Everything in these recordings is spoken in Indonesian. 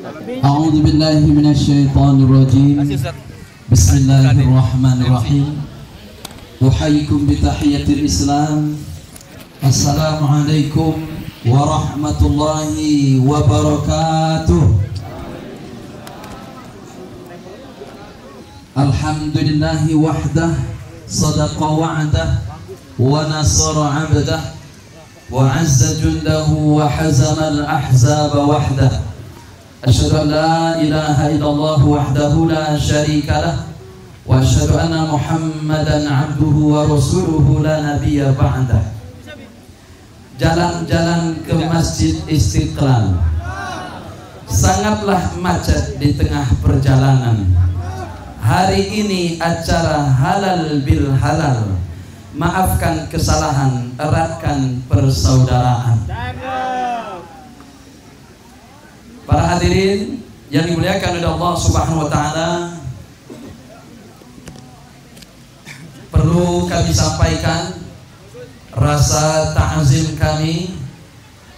أعوذ بالله من الشيطان الرجيم. بسم الله الرحمن الرحيم. أحييكم بتحية الإسلام. السلام عليكم ورحمة الله وبركاته. الحمد لله وحده صدق وعده ونصر عبده وعز جنده وحزم الأحزاب وحده. أشهد أن لا إله إلا الله وحده لا شريك له وأشهد أن محمدا عبده ورسوله لا نبي بعده. Jalan-jalan ke Masjid Istiqlal sangatlah macet di tengah perjalanan. Hari ini acara halal bil halal. Maafkan kesalahan, eratkan persaudaraan. Para hadirin yang dimuliakan oleh Allah Subhanahu wa taala, perlu kami sampaikan rasa ta'zim kami,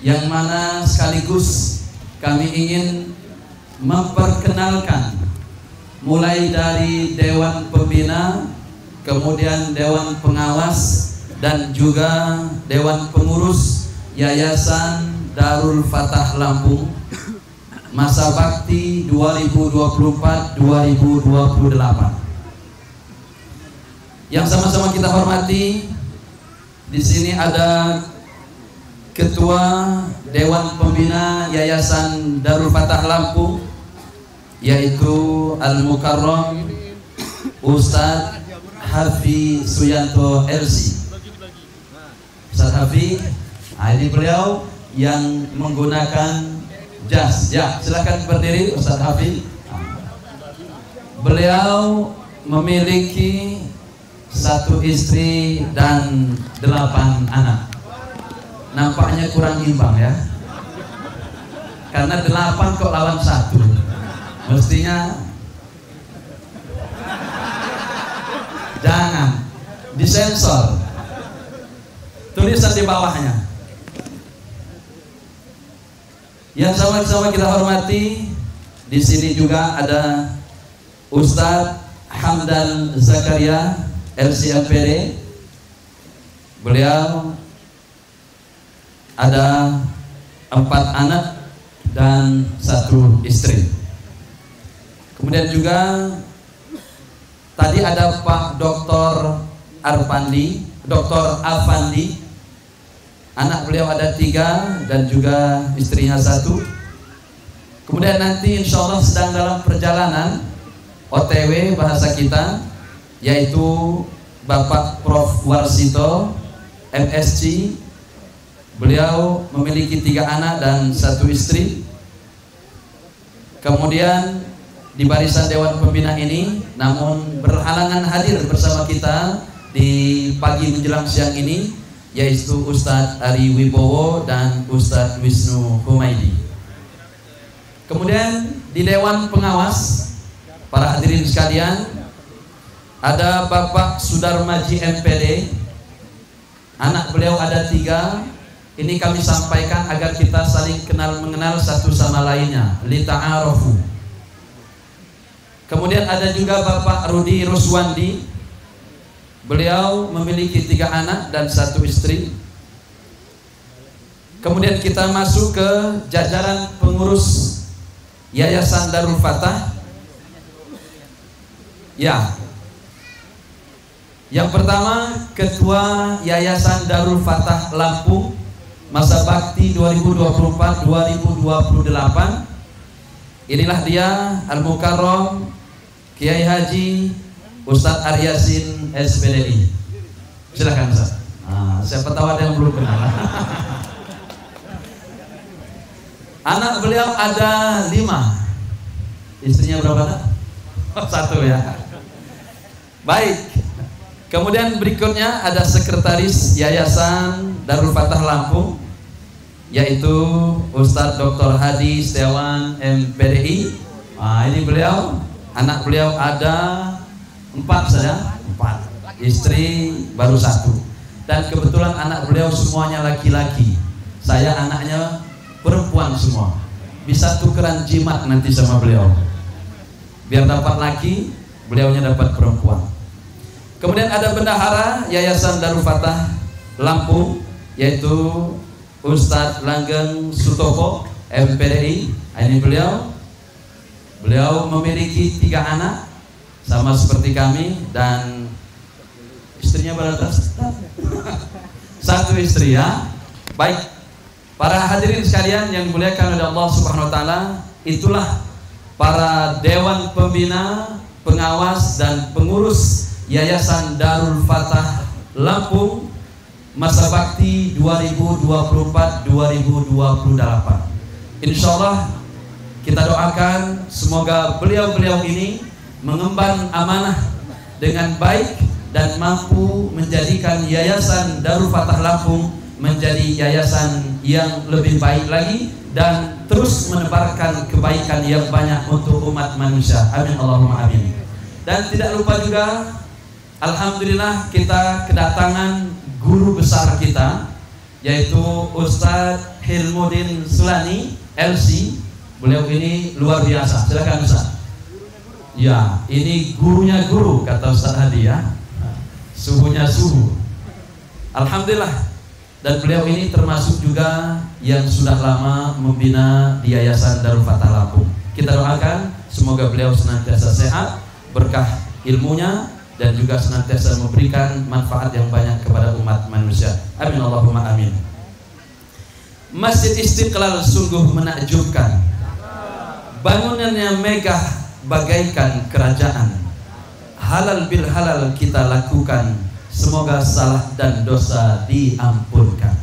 yang mana sekaligus kami ingin memperkenalkan mulai dari Dewan Pembina, kemudian Dewan Pengawas, dan juga Dewan Pengurus Yayasan Darul Fatah Lampung masa bakti 2024-2028. Yang sama-sama kita hormati, di sini ada Ketua Dewan Pembina Yayasan Darul Fatah Lampung, yaitu Al-Mukarram Ustadz Hafi Suyanto LC. Ustadz Hafi, ini beliau yang menggunakan jas. Ya, silakan berdiri Ustadz Hafi. Beliau memiliki 1 istri dan 8 anak. Nampaknya kurang imbang ya, karena 8 kok lawan 1. Mestinya jangan disensor tulisan di bawahnya. Yang sama-sama kita hormati, di sini juga ada Ustadz Hamdan Zakaria LCMPD. Beliau ada 4 anak dan 1 istri. Kemudian juga tadi ada Pak Dr. Dr. Afandi. Anak beliau ada 3 dan juga istrinya 1. Kemudian nanti insya Allah sedang dalam perjalanan OTW bahasa kita, yaitu Bapak Prof. Warsito MSc. Beliau memiliki 3 anak dan 1 istri. Kemudian di barisan Dewan Pembina ini, namun berhalangan hadir bersama kita di pagi menjelang siang ini, yaitu Ustadz Ari Wibowo dan Ustadz Wisnu Humaydi. Kemudian di Dewan Pengawas, para hadirin sekalian, ada Bapak Sudarmaji MPD. Anak beliau ada 3. Ini kami sampaikan agar kita saling kenal mengenal satu sama lainnya, lita'arofu. Kemudian ada juga Bapak Rudi Ruswandi. Beliau memiliki 3 anak dan 1 istri. Kemudian kita masuk ke jajaran pengurus Yayasan Darul Fatah. Ya, yang pertama Ketua Yayasan Darul Fatah Lampung masa bakti 2024-2028. Inilah dia, Al-Mukarram Kiai Haji Ustadz Aryasin SPDI. Silakan Ustadz. Siapa tahu ada yang belum kenal. Anak beliau ada 5. Istrinya berapa? 1 ya. Baik. Kemudian berikutnya ada Sekretaris Yayasan Darul Fatah Lampung, yaitu Ustadz Dr. Hadi Setiawan MPDI. Ini beliau, anak beliau ada 4 saja, 4. Istri baru 1. Dan kebetulan anak beliau semuanya laki-laki. Saya anaknya perempuan semua. bisa tukeran jimat nanti sama beliau, biar dapat laki, beliaunya dapat perempuan. Kemudian ada bendahara Yayasan Darul Fatah Lampung, yaitu Ustadz Langgeng Sutopo MPDI. Ini beliau memiliki 3 anak sama seperti kami, dan istrinya berapa? 1 istri ya. Baik, para hadirin sekalian yang dimuliakan oleh Allah Subhanahu wa taala, itulah para dewan pembina, pengawas dan pengurus Yayasan Darul Fatah Lampung masa bakti 2024-2028. Insyaallah kita doakan semoga beliau-beliau ini mengemban amanah dengan baik dan mampu menjadikan Yayasan Darul Fatah Lampung menjadi yayasan yang lebih baik lagi dan terus menebarkan kebaikan yang banyak untuk umat manusia. Amin Allahumma amin. Dan tidak lupa juga, alhamdulillah kita kedatangan guru besar kita, yaitu Ustadz Hilmuddin Sulani LC. Beliau ini luar biasa. Silakan Ustadz. Ya, ini gurunya guru, kata Ustadz Hadi ya. Suhunya suhu. Alhamdulillah. Dan beliau ini termasuk juga yang sudah lama membina di Yayasan Darul Fatah Lampung. Kita doakan semoga beliau senantiasa sehat, berkah ilmunya, dan juga senantiasa memberikan manfaat yang banyak kepada umat manusia. Amin Allahumma amin. Masjid Istiqlal sungguh menakjubkan. Bangunannya megah bagaikan kerajaan. Halal bil halal kita lakukan, semoga salah dan dosa diampunkan.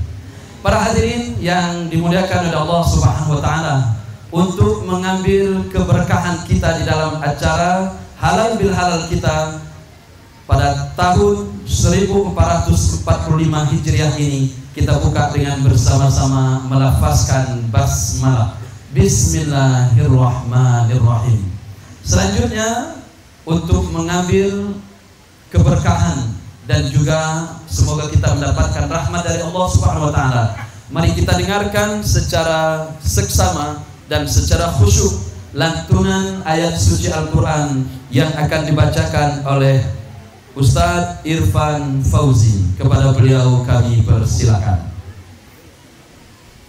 Para hadirin yang dimuliakan oleh Allah Subhanahu wa taala, untuk mengambil keberkahan kita di dalam acara halal bil halal kita pada tahun 1445 Hijriah ini, kita buka dengan bersama-sama melafazkan basmalah. Bismillahirrahmanirrahim. Selanjutnya untuk mengambil keberkahan dan juga semoga kita mendapatkan rahmat dari Allah Subhanahu wa taala, mari kita dengarkan secara seksama dan secara khusyuk lantunan ayat suci Al-Qur'an yang akan dibacakan oleh Ustadz Irfan Fauzi. Kepada beliau kami persilakan.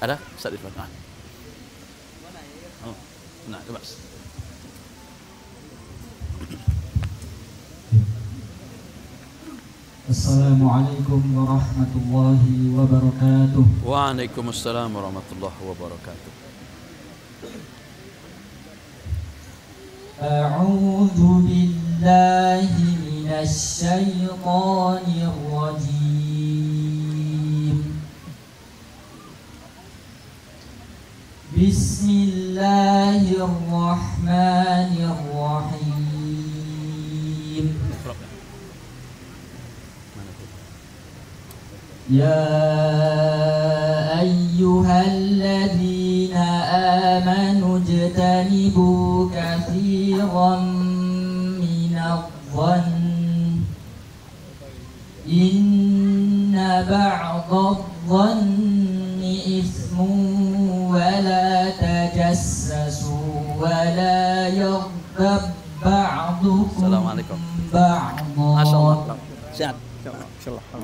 Ada Ustadz Irfan? Oh, nah, coba. Assalamualaikum warahmatullahi wabarakatuh. Waalaikumsalam warahmatullahi wabarakatuh. A'udzu billahi minasy syaithanir rajim. Bismillahirrahmanirrahim. يا أيها الذين آمنوا اجتنبوا كثيرا من الظن إن بعض الظن إثم ولا تجسسوا ولا يغتب بعضكم بعضا. ما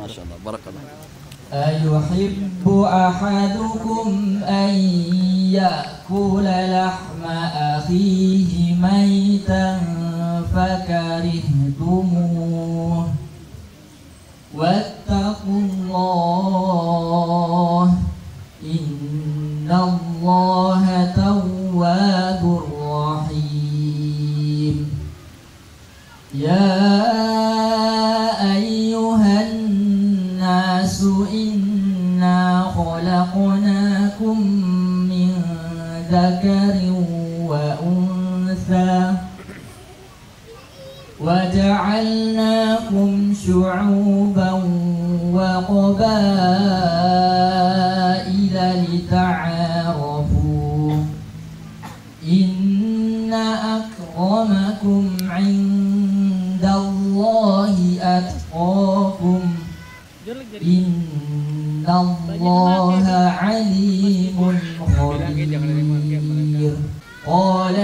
شاء الله بارك الله. أيحب أحدكم أن يأكل لحم أخيه ميتا فكرهتموه واتقوا الله إن الله تواب رحيم. يا إنا خلقناكم من ذكر وأنثى وجعلناكم شعوبا وقبائل لتعارفوا إن أكرمكم عند الله أتقاكم إن الله عليم خبير.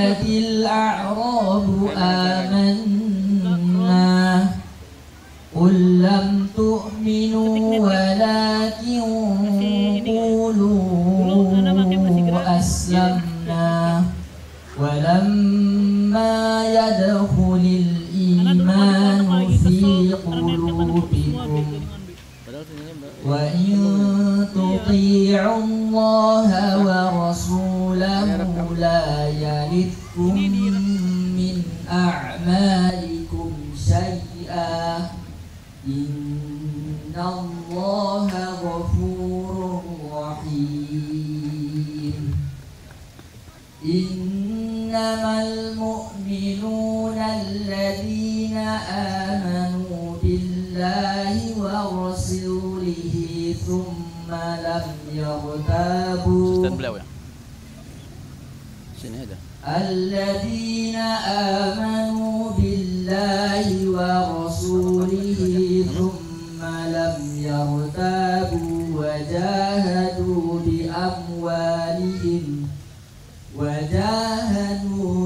qalatil a'rabu amanna qul lam tu'minu walakin qulu aslamna walamma yadkhulil imanu fi qulubikum wa in tuti'u Allaha wa rasulahu la yalidkum min a'malikum syai'a inna Allaha ghafurur rahim innamal mu'minuna alladhina amanu billahi wa rasulihi thumma lam yartabu alladhina amanu billahi wa rasulihi thumma lam yartabu wa jahadu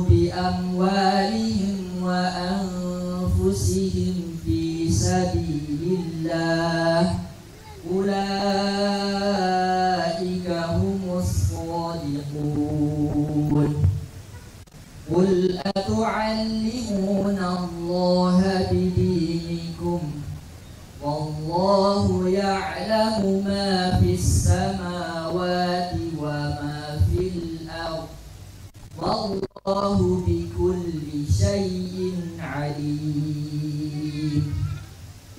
bi amwalihim wa anfusihim fi sabilillah ulaika humus shadiqun qul atu'allimuna Allaha bidinikum wallahu ya'lamu ma fis samawati wa ma fil ardh wallahu bikulli syai'in alim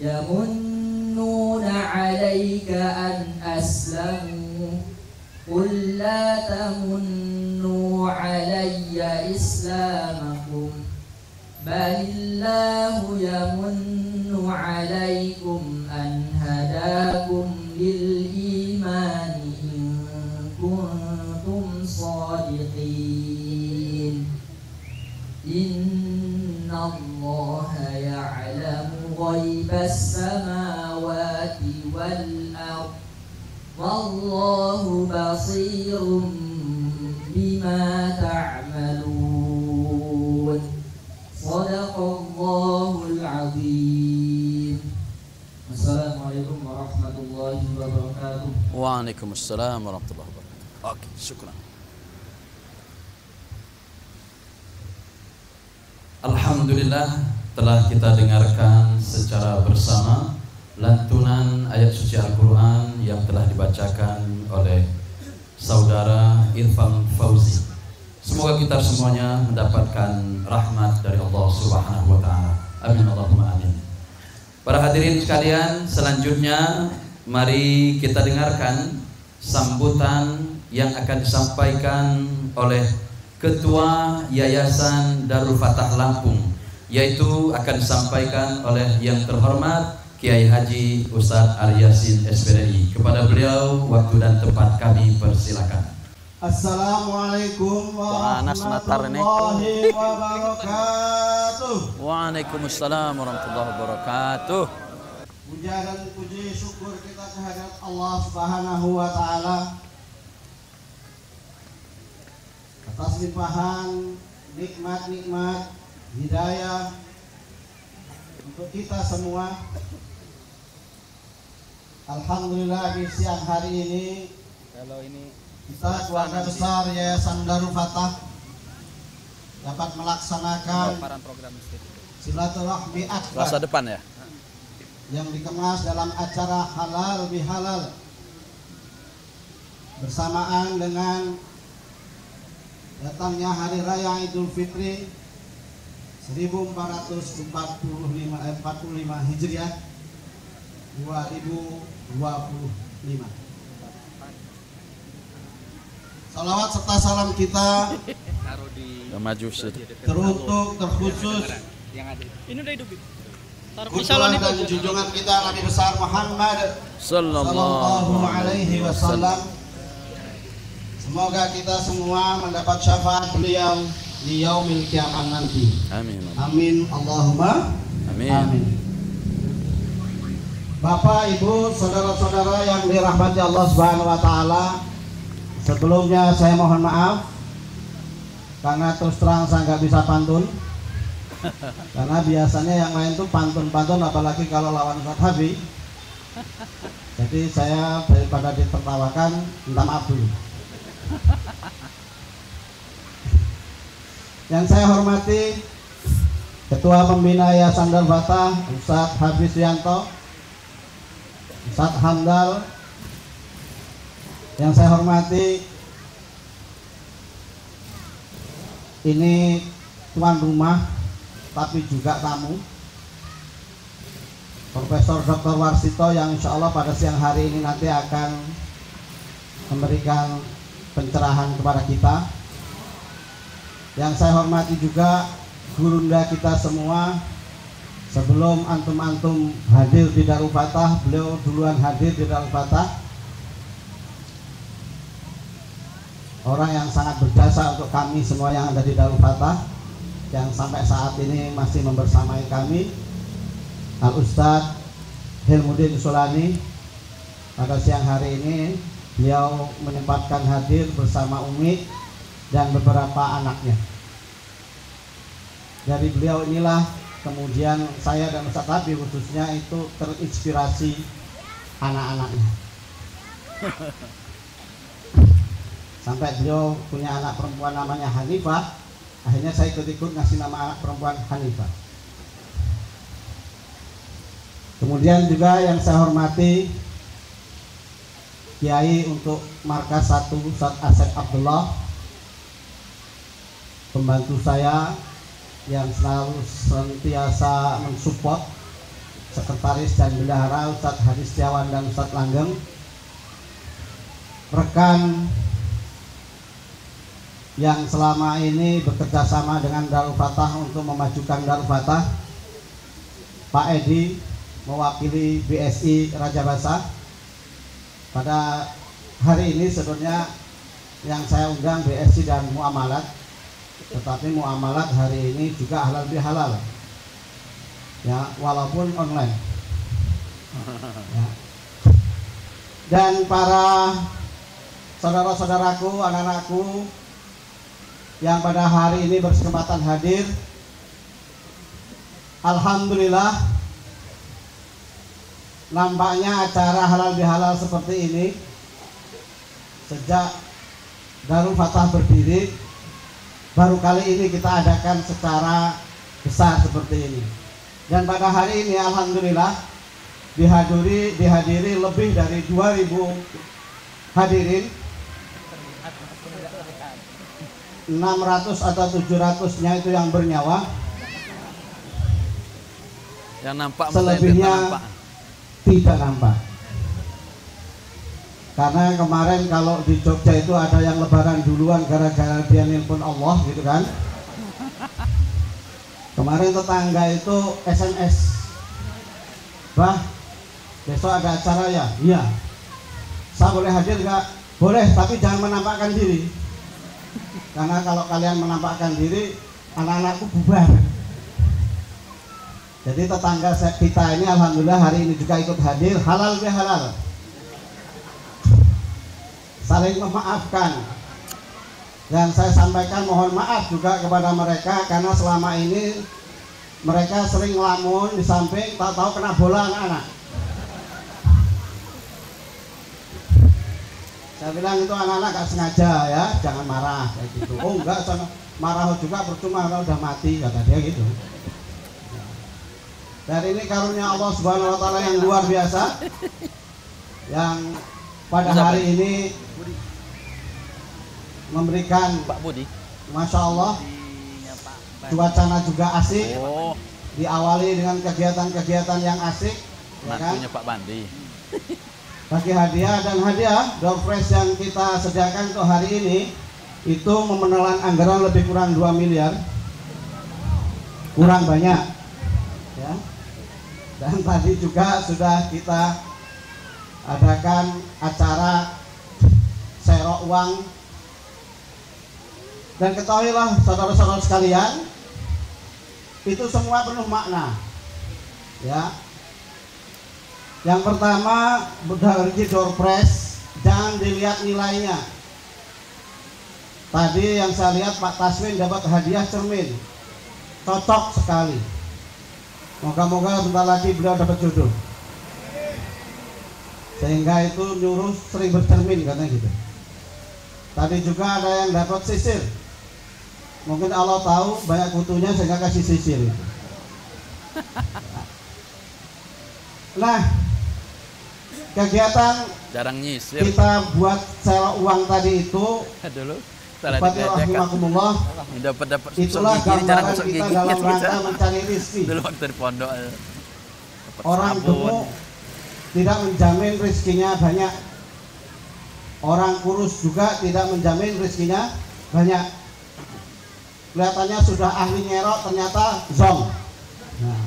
yamunnuna 'alaika an aslamu qul la tamunnu 'alayya islamakum balillahu yamunnu 'alaikum an hadakum lil imani in kuntum shadiqin inna Allaha ya'lamu ghaibas samawati wal ardh wallahu basirun bima ta'malun sadaqallahul azim. Assalamualaikum warahmatullahi wabarakatuh. Waalaikumsalam warahmatullahi wabarakatuh. Oke, syukran. Alhamdulillah telah kita dengarkan secara bersama lantunan ayat suci Al-Quran yang telah dibacakan oleh saudara Irfan Fauzi. Semoga kita semuanya mendapatkan rahmat dari Allah Subhanahu wa Ta'ala. Amin Allahumma amin. Para hadirin sekalian, selanjutnya mari kita dengarkan sambutan yang akan disampaikan oleh Ketua Yayasan Darul Fatah Lampung, yaitu akan disampaikan oleh yang terhormat Kiai Haji Ustadz Aryasin SPDI. Kepada beliau waktu dan tempat kami persilakan. Assalamualaikum warahmatullahi wabarakatuh. Waalaikumsalam warahmatullahi wabarakatuh. Puja dan puji syukur kita kehadirat Allah Subhanahu wa Ta'ala atas limpahan nikmat-nikmat hidayah untuk kita semua. Alhamdulillah di siang hari ini kita keluarga besar Yayasan Darul Fatah dapat melaksanakan silaturahmi akbar yang dikemas dalam acara halal bihalal bersamaan dengan datangnya Hari Raya Idul Fitri 1445 Hijriah 2025. Salawat serta salam kita teruntuk terkhusus Qudwah dan junjungan kita Nabi besar Muhammad sallallahu alaihi wasallam. Semoga kita semua mendapat syafaat beliau di yaumil kiamat nanti. Amin. Amin Allahumma amin. Amin. Bapak, Ibu, saudara-saudara yang dirahmati Allah Subhanahu wa Ta'ala, sebelumnya saya mohon maaf karena terus terang saya nggak bisa pantun. Karena biasanya yang lain tuh pantun-pantun, apalagi kalau lawan Ustadz Habib. Jadi saya daripada ditertawakan, minta maaf dulu. Yang saya hormati Ketua Pembina Yayasan Darul Fatah Ustadz Hafiz Yanto, Ustadz Hamdal. Yang saya hormati ini tuan rumah tapi juga tamu, Profesor Dr. Warsito, yang insya Allah pada siang hari ini nanti akan memberikan pencerahan kepada kita. Yang saya hormati juga gurunda kita semua. Sebelum antum-antum hadir di Darul Fatah, beliau duluan hadir di Darul Fatah. Orang yang sangat berjasa untuk kami semua yang ada di Darul Fatah, yang sampai saat ini masih membersamai kami, Al-Ustadz Hilmuddin Sulani. Pada siang hari ini beliau menyempatkan hadir bersama Umi dan beberapa anaknya. Dari beliau inilah kemudian saya dan Ustadz Habib khususnya itu terinspirasi anak-anaknya. Sampai beliau punya anak perempuan namanya Hanifah, akhirnya saya ikut-ikut ngasih nama anak perempuan Hanifah. Kemudian juga yang saya hormati Kiai untuk Markas 1 Ustadz Asep Abdullah, pembantu saya yang selalu sentiasa mensupport, Sekretaris dan Bendahara Ustadz Hadis Setiawan dan Ustadz Langgeng, rekan yang selama ini bekerja sama dengan Darul Fatah untuk memajukan Darul Fatah, Pak Edi mewakili BSI Raja Basa. Pada hari ini sebenarnya yang saya undang BSI dan Muamalat, tetapi Muamalat hari ini juga halal bihalal, ya, walaupun online, ya. Dan para saudara-saudaraku, anak-anakku yang pada hari ini berkesempatan hadir, alhamdulillah nampaknya acara halal bihalal seperti ini sejak Darul Fatah berdiri baru kali ini kita adakan secara besar seperti ini. Dan pada hari ini alhamdulillah dihadiri lebih dari 2000 hadirin, 600 atau 700-nya itu yang bernyawa. Yang nampak, selebihnya tidak nampak. Karena kemarin kalau di Jogja itu ada yang lebaran duluan gara-gara dia nelpon Allah gitu kan. Kemarin tetangga itu SMS, "Bah, besok ada acara ya?" "Iya." "Saya boleh hadir nggak?" "Boleh, tapi jangan menampakkan diri. Karena kalau kalian menampakkan diri, anak-anakku bubar." Jadi tetangga kita ini alhamdulillah hari ini juga ikut hadir, halal bihalal, saling memaafkan. Dan saya sampaikan mohon maaf juga kepada mereka karena selama ini mereka sering ngelamun di samping, tahu-tahu kena bola anak-anak. Saya bilang itu anak-anak gak sengaja ya, jangan marah kayak gitu. "Oh enggak, marah juga percuma kalau udah mati," kata dia gitu. Dan ini karunia Allah Subhanahu wa Ta'ala yang luar biasa, yang pada hari ini memberikan, Masya Allah, cuacanya juga asik, diawali dengan kegiatan-kegiatan yang asik, ya kan? Pak Bandi. Bagi hadiah dan hadiah door prize yang kita sediakan untuk hari ini itu memenelan anggaran lebih kurang 2 miliar, kurang banyak, ya. Dan tadi juga sudah kita adakan acara serok uang. Dan ketahuilah saudara-saudara sekalian, itu semua penuh makna, ya. Yang pertama, dari door prize jangan dilihat nilainya, Tadi yang saya lihat Pak Tasmin dapat hadiah cermin, cocok sekali. Moga-moga bentar lagi beliau dapat jodoh, sehingga itu nyuruh sering bercermin katanya gitu. Tadi juga ada yang dapat sisir, mungkin Allah tahu banyak kutunya sehingga kasih sisir itu. Nah, kegiatan jarang nyisir kita buat sewa uang tadi itu dulu Bismillahirrahmanirrahim. Itulah gambaran kita dalam rangka mencari rezeki. Dulu waktu di pondok Orang gemuk tidak menjamin rezekinya banyak. Orang kurus juga tidak menjamin rezekinya banyak. Kelihatannya sudah ahli ngerok, ternyata zong. Nah,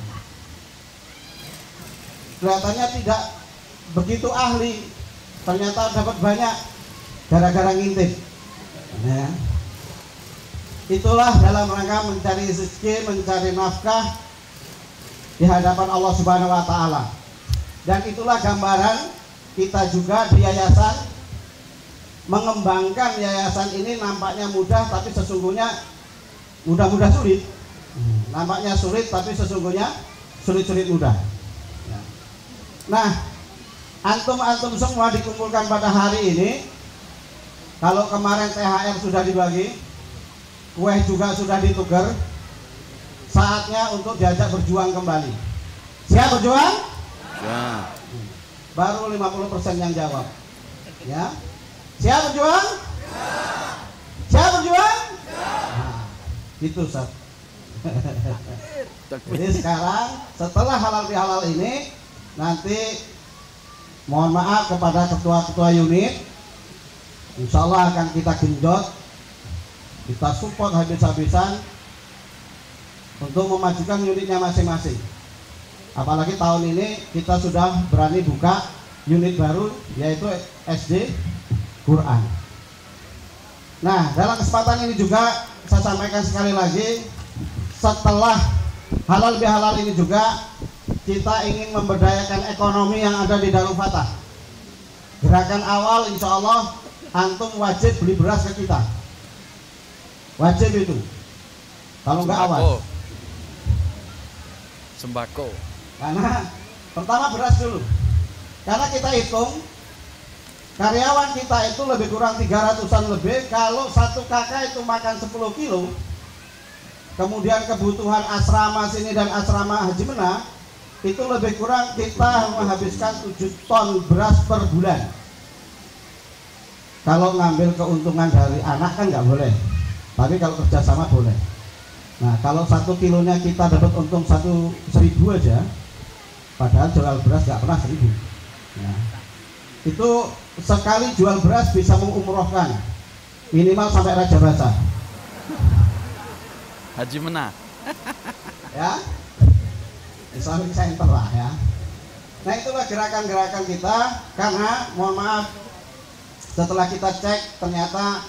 kelihatannya tidak begitu ahli, ternyata dapat banyak gara-gara ngintip. Ya. Itulah dalam rangka mencari rezeki, mencari nafkah di hadapan Allah Subhanahu wa taala. Dan itulah gambaran kita juga di yayasan mengembangkan yayasan ini. Nampaknya mudah tapi sesungguhnya mudah-mudah sulit. Nampaknya sulit tapi sesungguhnya sulit-sulit mudah. Nah, antum-antum semua dikumpulkan pada hari ini. Kalau kemarin THR sudah dibagi, kue juga sudah ditukar, saatnya untuk diajak berjuang kembali. Siap berjuang? Ya. Baru 50% yang jawab. Ya. Siap berjuang? Ya. Siap berjuang? Ya. Nah, itu Ustaz. Jadi sekarang setelah halal bihalal ini, nanti mohon maaf kepada ketua-ketua unit, insya Allah akan kita genjot, kita support habis-habisan untuk memajukan unitnya masing-masing. Apalagi tahun ini kita sudah berani buka unit baru, yaitu SD Quran. Nah, dalam kesempatan ini juga saya sampaikan sekali lagi, setelah halal bihalal ini juga kita ingin memberdayakan ekonomi yang ada di Darul Fatah. Gerakan awal insya Allah antum wajib beli beras ke kita. Wajib itu. Kalau nggak awas. Sembako. Karena pertama beras dulu. Karena kita hitung karyawan kita itu lebih kurang 300-an lebih. Kalau satu kakak itu makan 10 kilo, kemudian kebutuhan asrama sini dan asrama Haji Menah itu lebih kurang kita menghabiskan 7 ton beras per bulan. Kalau ngambil keuntungan dari anak kan nggak boleh, tapi kalau kerjasama boleh. Nah, kalau 1 kilonya kita dapat untung 1.000 aja, padahal jual beras nggak pernah 1.000. Nah, itu sekali jual beras bisa mengumrohkan minimal sampai Raja Basa. Haji Menah. Ya, Islamic Center lah ya. Nah, itulah gerakan-gerakan kita. Karena mohon maaf, setelah kita cek ternyata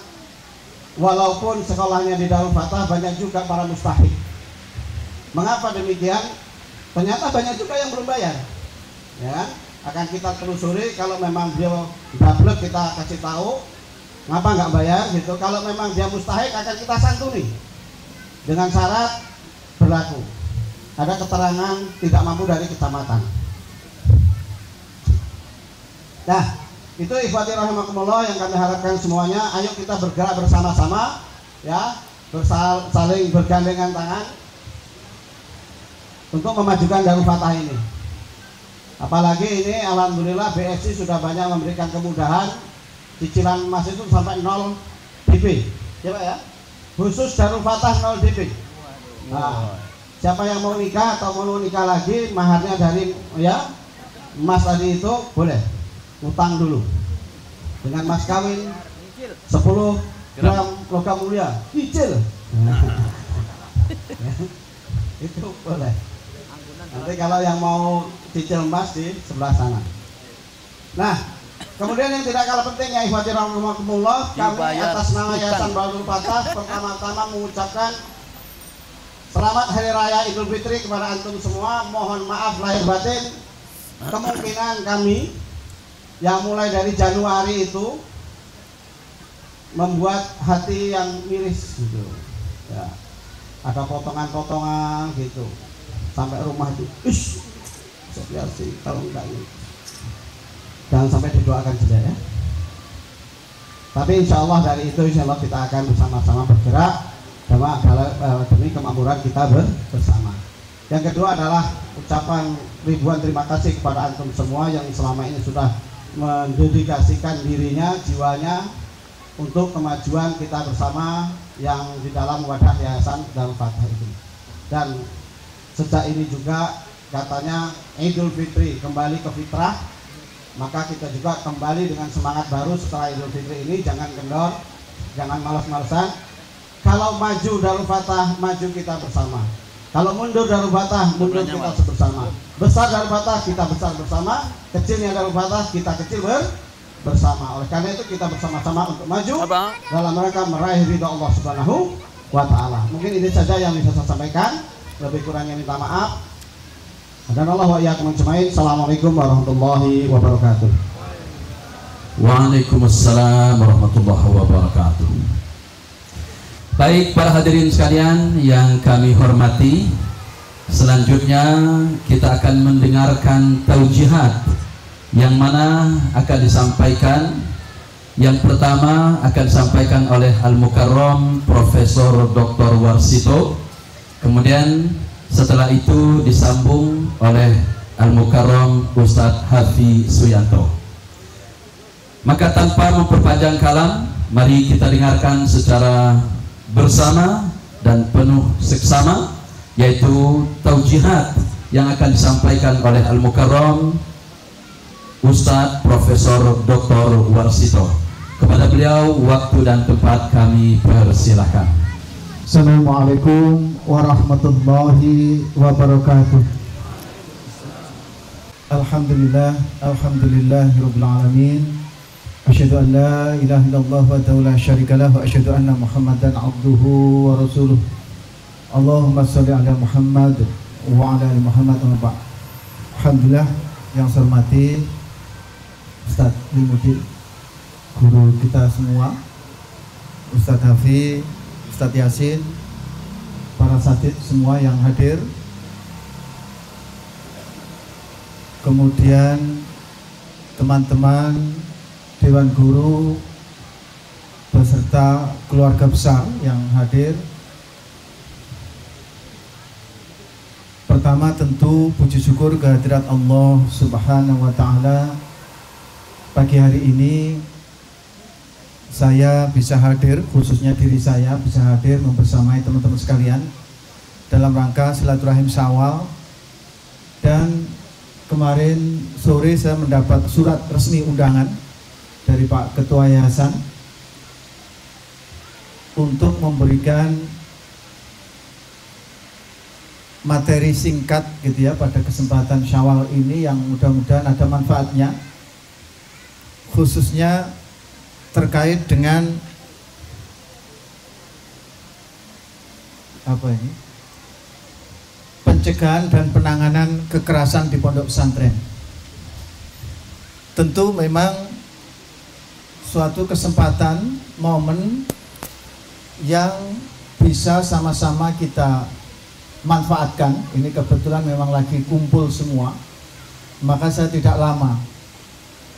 walaupun sekolahnya di Darul Fatah banyak juga para mustahik. Mengapa demikian? Ternyata banyak juga yang belum bayar. Ya, akan kita telusuri. Kalau memang beliau double kita kasih tahu ngapa nggak bayar gitu. Kalau memang dia mustahik akan kita santuni dengan syarat berlaku ada keterangan tidak mampu dari kecamatan. Nah, itu ikhwati rahimakumullah yang kami harapkan semuanya. Ayo kita bergerak bersama-sama, ya, saling bergandengan tangan untuk memajukan Darul Fatah ini. Apalagi ini alhamdulillah BSI sudah banyak memberikan kemudahan, cicilan emas itu sampai 0 DP, ya Pak ya. Khusus Darul Fatah 0 DP. Nah, siapa yang mau nikah atau mau nikah lagi, maharnya dari ya emas tadi itu boleh utang dulu dengan mas kawin 10 gram logam mulia cicil. Itu boleh. Nanti kalau yang mau cicil emas di sebelah sana. Nah, kemudian yang tidak kalah penting ya ikhwati rahimakumullah, kami atas nama Yayasan Darul Fatah pertama-tama mengucapkan selamat Hari Raya Idul Fitri kepada antum semua. Mohon maaf lahir batin. Kemungkinan kami yang mulai dari Januari itu membuat hati yang miris gitu ya. Ada potongan-potongan gitu sampai rumah itu sih kalau enggak ini jangan sampai didoakan juga ya. Tapi insya Allah dari itu insya Allah kita akan bersama-sama bergerak demi kemakmuran kita bersama. Yang kedua adalah ucapan ribuan terima kasih kepada antum semua yang selama ini sudah mendedikasikan dirinya, jiwanya untuk kemajuan kita bersama yang di dalam wadah Yayasan Darul Fatah ini. Dan sejak ini juga katanya Idul Fitri kembali ke fitrah, maka kita juga kembali dengan semangat baru setelah Idul Fitri ini. Jangan kendor, jangan malas-malasan. Kalau maju Darul Fatah, maju kita bersama. Kalau mundur Darul Fatah, mundur kita bersama. Besar Darul Fatah, kita besar bersama. Kecilnya Darul Fatah, kita kecil bersama. Oleh karena itu kita bersama-sama untuk maju dalam rangka meraih ridha Allah Subhanahu wa Ta'ala. Mungkin ini saja yang bisa saya sampaikan. Lebih kurangnya minta maaf. Dan Allah wa iyyakum ajmain. Assalamualaikum warahmatullahi wabarakatuh. Waalaikumsalam warahmatullahi wabarakatuh. Baik para hadirin sekalian yang kami hormati, selanjutnya kita akan mendengarkan taujihat yang mana akan disampaikan. Yang pertama akan disampaikan oleh Al-Mukarram Profesor Dr. Warsito. Kemudian setelah itu disambung oleh Al-Mukarram Ustadz Hafi Suyanto. Maka tanpa memperpanjang kalam, mari kita dengarkan secara bersama dan penuh seksama, yaitu taujihat yang akan disampaikan oleh Al-Mukarram Ustadz Profesor Dr. Warsito. Kepada beliau waktu dan tempat kami persilahkan. Assalamualaikum warahmatullahi wabarakatuh. Alhamdulillah, alhamdulillahirabbil alamin. Asyhadu an la ilaha illallah wa la syarika lahu wa asyhadu anna Muhammadan abduhu wa rasuluh. Allahumma shalli ala Muhammad wa ala ali Muhammad wa ba'd. Alhamdulillah, yang saya hormati Ustadz Limudi, guru kita semua, Ustadz Hafi, Ustadz Yasin, para satid semua yang hadir, kemudian teman-teman Dewan Guru beserta keluarga besar yang hadir. Pertama tentu puji syukur kehadirat Allah Subhanahu wa Ta'ala. Pagi hari ini saya bisa hadir, khususnya diri saya bisa hadir membersamai teman-teman sekalian dalam rangka silaturahim Syawal. Dan kemarin sore saya mendapat surat resmi undangan dari Pak Ketua Yayasan untuk memberikan materi singkat gitu ya pada kesempatan Syawal ini, yang mudah-mudahan ada manfaatnya, khususnya terkait dengan pencegahan dan penanganan kekerasan di pondok pesantren. Tentu memang suatu kesempatan, momen yang bisa sama-sama kita manfaatkan. Ini kebetulan memang lagi kumpul semua, maka saya tidak lama,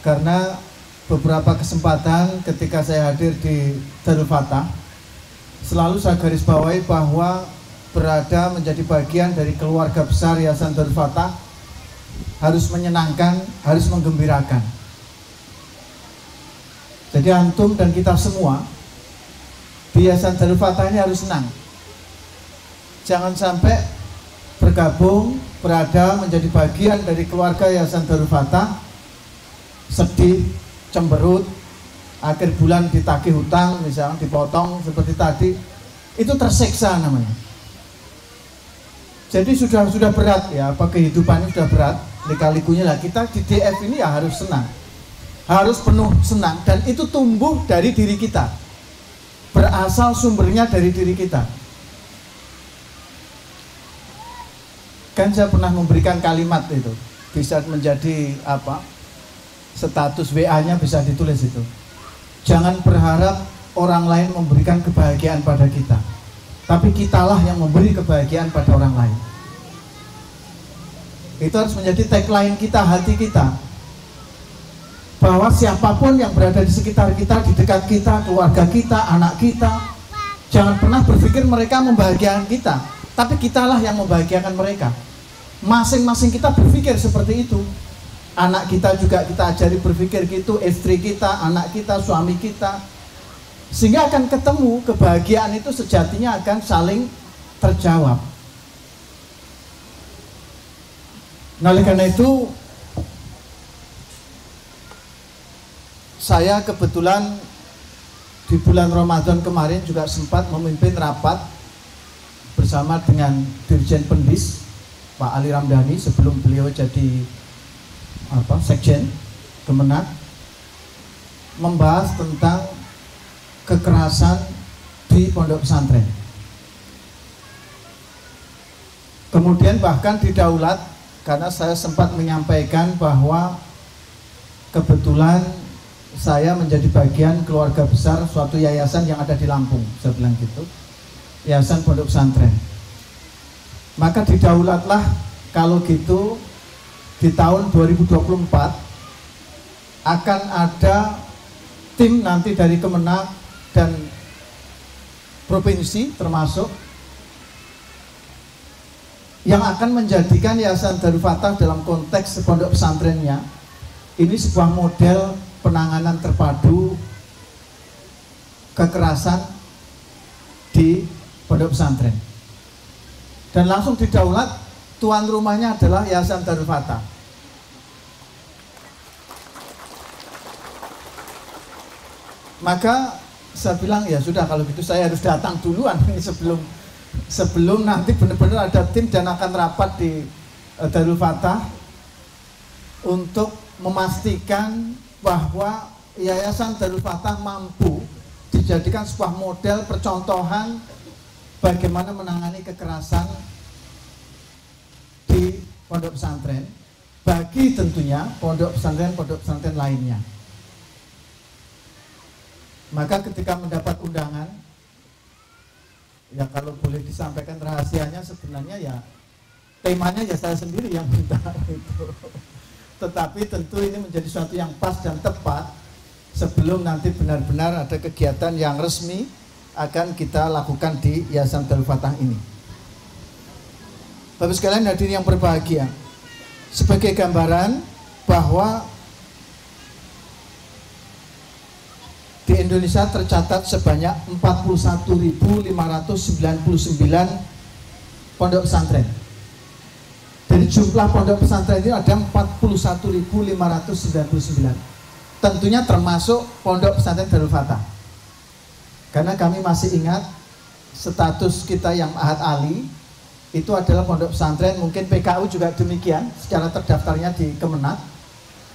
karena beberapa kesempatan ketika saya hadir di Darul Fatah selalu saya garis bawahi bahwa berada menjadi bagian dari keluarga besar Yayasan Darul Fatah harus menyenangkan, harus menggembirakan. Jadi antum dan kita semua di Yayasan Darul Fatah ini harus senang. Jangan sampai bergabung, berada menjadi bagian dari keluarga Yayasan Darul Fatah sedih, cemberut, akhir bulan ditagih hutang misalnya, dipotong seperti tadi, itu tersiksa namanya. Jadi sudah berat ya, apa kehidupannya sudah berat, lika-likunya lah. Kita di DF ini ya harus senang, harus penuh senang, dan itu tumbuh dari diri kita, berasal sumbernya dari diri kita. Kan saya pernah memberikan kalimat itu, bisa menjadi apa, status WA-nya bisa ditulis itu. Jangan berharap orang lain memberikan kebahagiaan pada kita, tapi kitalah yang memberi kebahagiaan pada orang lain. Itu harus menjadi tagline kita, hati kita, bahwa siapapun yang berada di sekitar kita, di dekat kita, keluarga kita, anak kita, jangan pernah berpikir mereka membahagiakan kita, tapi kitalah yang membahagiakan mereka. Masing-masing kita berpikir seperti itu. Anak kita juga kita ajari berpikir gitu, istri kita, anak kita, suami kita, sehingga akan ketemu kebahagiaan itu sejatinya akan saling terjawab. Nah, oleh karena itu saya kebetulan di bulan Ramadan kemarin juga sempat memimpin rapat bersama dengan Dirjen Pendis Pak Ali Ramdhani sebelum beliau jadi Sekjen Kemenag, membahas tentang kekerasan di pondok pesantren. Kemudian bahkan didaulat karena saya sempat menyampaikan bahwa kebetulan saya menjadi bagian keluarga besar suatu yayasan yang ada di Lampung, saya bilang gitu, Yayasan Pondok Pesantren. Maka didaulatlah kalau gitu di tahun 2024 akan ada tim nanti dari Kemenag dan provinsi termasuk yang akan menjadikan Yayasan Darul Fatah dalam konteks pondok pesantrennya ini sebuah model penanganan terpadu kekerasan di pondok pesantren. Dan langsung didaulat, tuan rumahnya adalah Yayasan Darul Fatah. Maka saya bilang ya sudah, kalau gitu saya harus datang duluan ini sebelum nanti benar-benar ada tim dan akan rapat di Darul Fatah untuk memastikan bahwa Yayasan Darul Fatah mampu dijadikan sebuah model percontohan bagaimana menangani kekerasan di pondok pesantren bagi tentunya pondok pesantren lainnya. Maka ketika mendapat undangan, ya kalau boleh disampaikan rahasianya, sebenarnya ya temanya ya saya sendiri yang minta itu. Tetapi tentu ini menjadi suatu yang pas dan tepat sebelum nanti benar-benar ada kegiatan yang resmi akan kita lakukan di Yayasan Darul Fatah ini. Bapak sekalian hadirin yang berbahagia, sebagai gambaran bahwa di Indonesia tercatat sebanyak 41.599 pondok pesantren. Dari jumlah pondok pesantren ini ada 41.599. Tentunya termasuk pondok pesantren Darul Fatah. Karena kami masih ingat status kita yang Ahad Ali itu adalah pondok pesantren, mungkin PKU juga demikian secara terdaftarnya di Kemenag,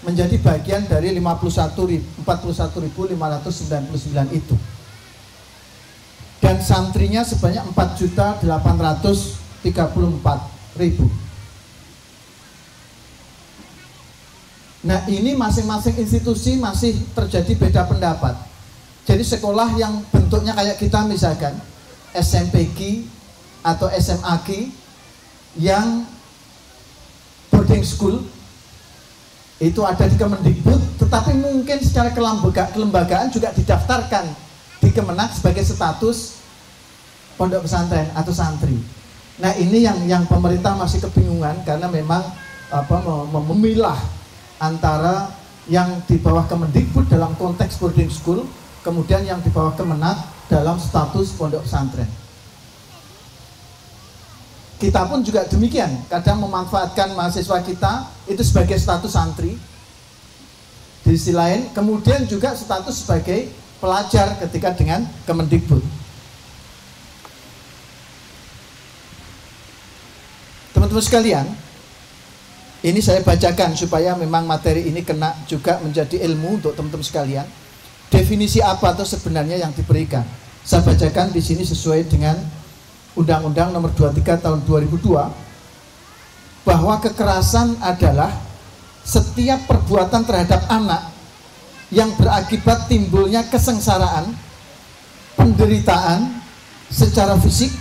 menjadi bagian dari 41.599 itu. Dan santrinya sebanyak 4.834.000. Nah, ini masing-masing institusi masih terjadi beda pendapat. Jadi sekolah yang bentuknya kayak kita misalkan SMPG atau SMAG yang boarding school itu ada di Kemendikbud, tetapi mungkin secara kelembagaan juga didaftarkan di Kemenag sebagai status pondok pesantren atau santri. Nah, ini yang pemerintah masih kebingungan karena memang memilah antara yang di bawah Kemendikbud dalam konteks boarding school, kemudian yang di bawah Kemenag dalam status pondok pesantren. Kita pun juga demikian, kadang memanfaatkan mahasiswa kita itu sebagai status santri. Di sisi lain, kemudian juga status sebagai pelajar ketika dengan Kemendikbud. Teman-teman sekalian, ini saya bacakan supaya memang materi ini kena juga menjadi ilmu untuk teman-teman sekalian. Definisi apa atau sebenarnya yang diberikan? Saya bacakan di sini sesuai dengan Undang-Undang Nomor 23 Tahun 2002, bahwa kekerasan adalah setiap perbuatan terhadap anak yang berakibat timbulnya kesengsaraan penderitaan secara fisik,